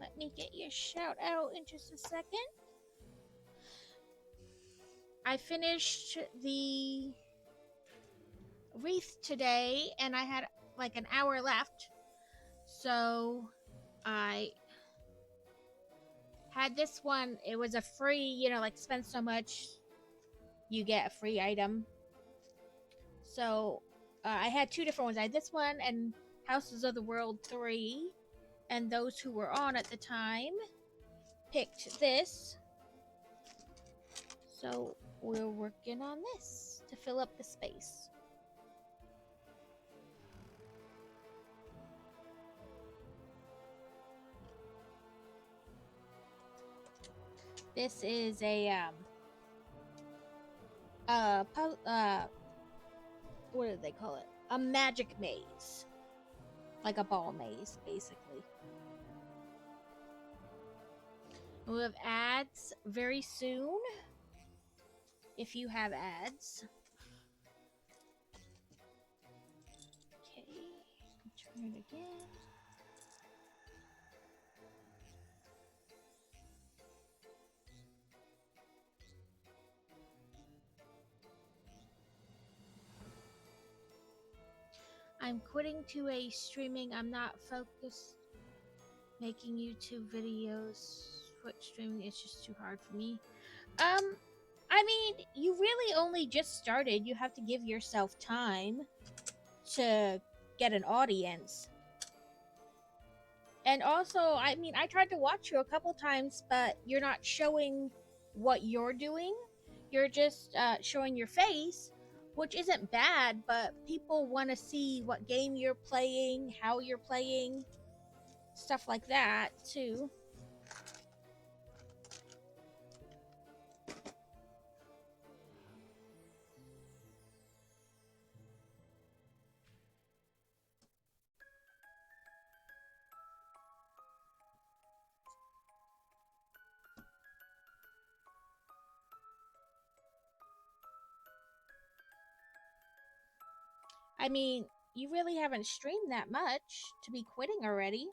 Let me get your shout out in just a second. I finished the Wreath today and I had like an hour left. So I had this one. It was a free, like spend so much, you get a free item. So I had two different ones. I had this one and Houses of the World 3. And those who were on at the time picked this. So we're working on this to fill up the space. This is a what do they call it? A magic maze. Like a ball maze, basically. We'll have ads very soon. If you have ads. Okay, turn it again. I'm quitting 2A streaming. I'm not focused making YouTube videos. Twitch streaming is just too hard for me. I mean, you really only just started. You have to give yourself time to get an audience. And also, I mean, I tried to watch you a couple times, but you're not showing what you're doing. You're just showing your face, which isn't bad, but people want to see what game you're playing, how you're playing, stuff like that, too. I mean, you really haven't streamed that much to be quitting already.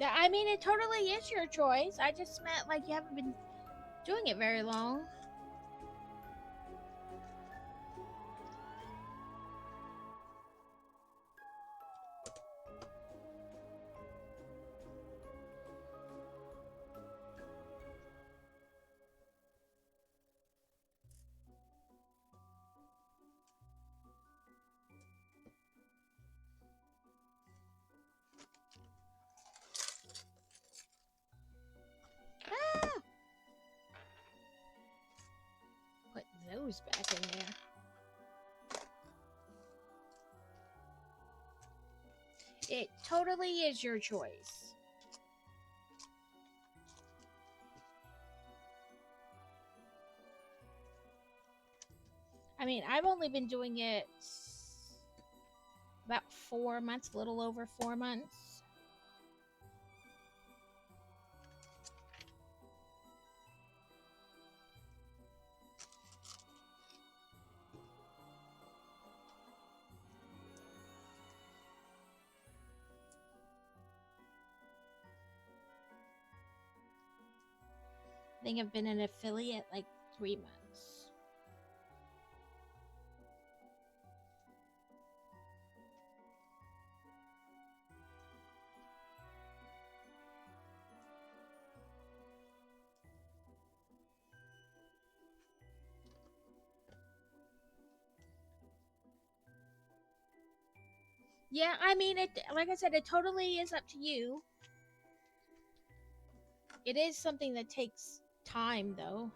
I mean, it totally is your choice. I just meant like you haven't been doing it very long. Ah! Put those back in there. It totally is your choice. I mean, I've only been doing it about 4 months, a little over 4 months. I think I've been an affiliate like 3 months. Yeah, I mean, it. Like I said, it totally is up to you. It is something that takes time, though.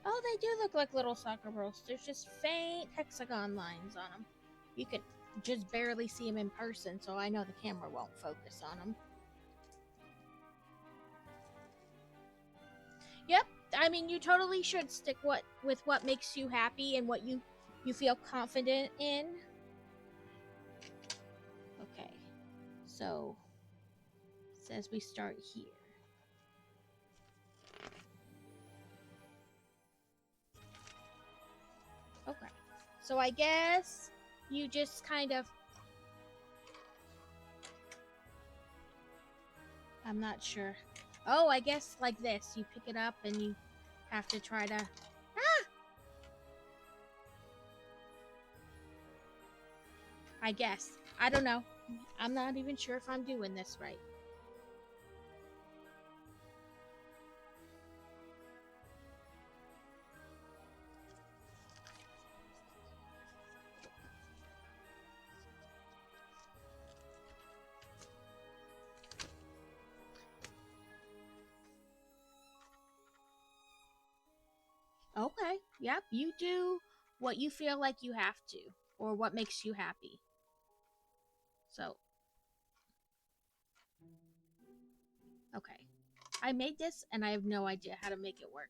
Oh, they do look like little soccer balls. There's just faint hexagon lines on them. You can just barely see them in person, so I know the camera won't focus on them. Yep, I mean, you totally should stick with what makes you happy and what you feel confident in. Okay, so it says we start here. Okay, so I guess you just kind of, I'm not sure. Oh, I guess like this. You pick it up and you have to try to... Ah! I guess. I don't know. I'm not even sure if I'm doing this right. Okay. Yep. You do what you feel like you have to, or what makes you happy. So, okay. I made this and I have no idea how to make it work,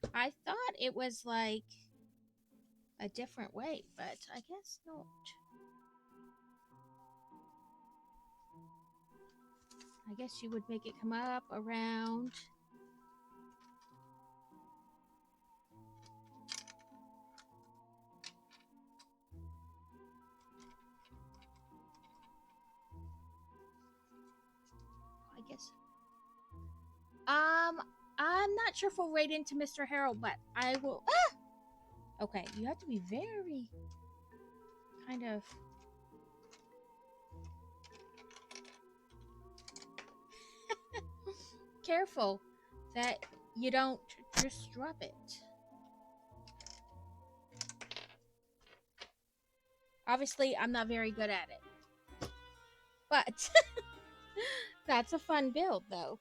though. I thought it was like a different way, but I guess not. I guess you would make it come up, around. I guess. I'm not sure if we'll raid into Mr. Harold, but I will. Ah! Okay, you have to be very kind of careful that you don't just drop it. Obviously, I'm not very good at it, but that's a fun build, though.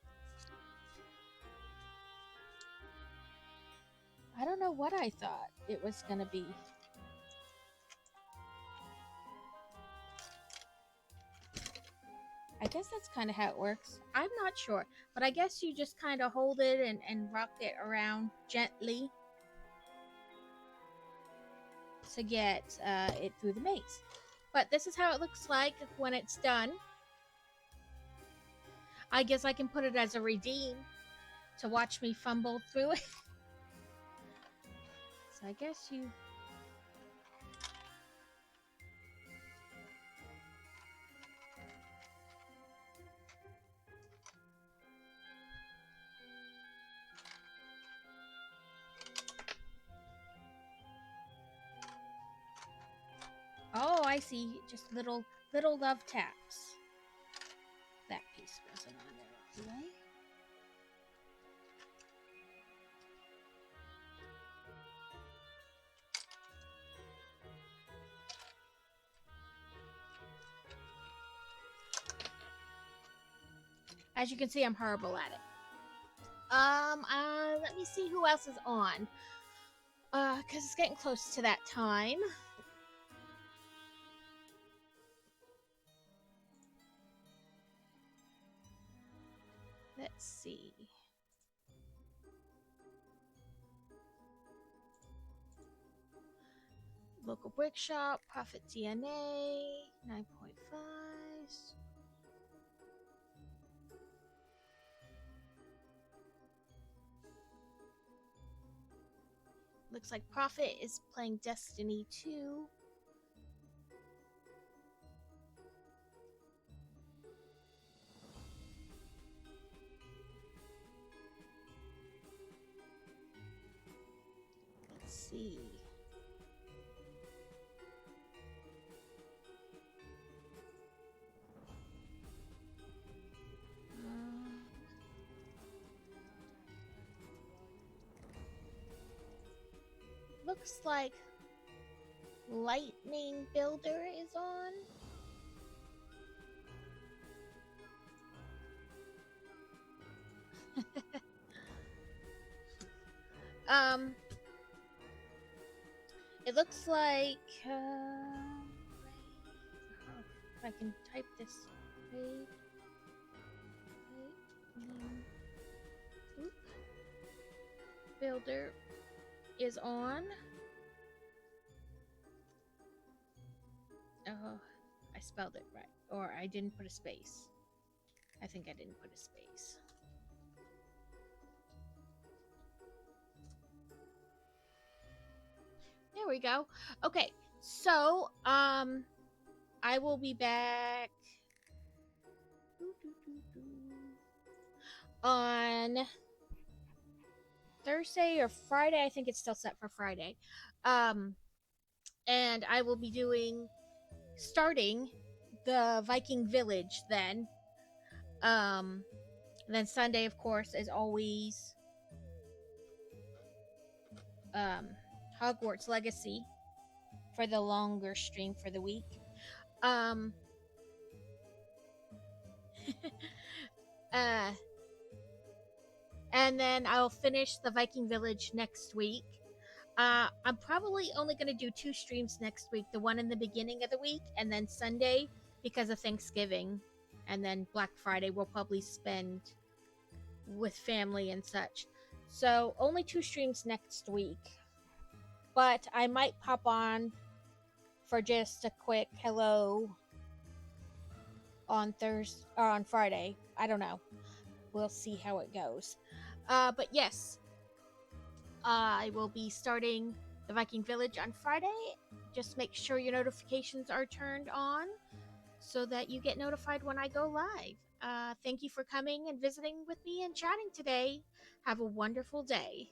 I don't know what I thought it was gonna be. I guess that's kind of how it works. I'm not sure, but I guess you just kind of hold it and rock it around gently to get it through the maze. But this is how it looks like when it's done. I guess I can put it as a redeem to watch me fumble through it. So I guess you... Oh, I see. Just little love taps. That piece wasn't on there anyway. As you can see, I'm horrible at it. Let me see who else is on. Because it's getting close to that time. Let's see. Local brick shop, profit DNA, 9.5. Looks like Profit is playing Destiny 2. Let's see. looks like Lightning Builder is on. It looks like if I can type this right. Builder is on. Oh, I spelled it right, or I didn't put a space. I think I didn't put a space. There we go. Okay, so I will be back on Thursday or Friday. I think it's still set for Friday. And I will be starting the Viking Village then. Then Sunday, of course, as always, Hogwarts Legacy for the longer stream for the week. And then I'll finish the Viking Village next week. I'm probably only going to do 2 streams next week, the one in the beginning of the week and then Sunday because of Thanksgiving. And then Black Friday we'll probably spend with family and such. So only 2 streams next week. But I might pop on for just a quick hello on Thursday or on Friday. I don't know. We'll see how it goes. But yes, I will be starting the Viking Village on Friday. Just make sure your notifications are turned on so that you get notified when I go live. Thank you for coming and visiting with me and chatting today. Have a wonderful day.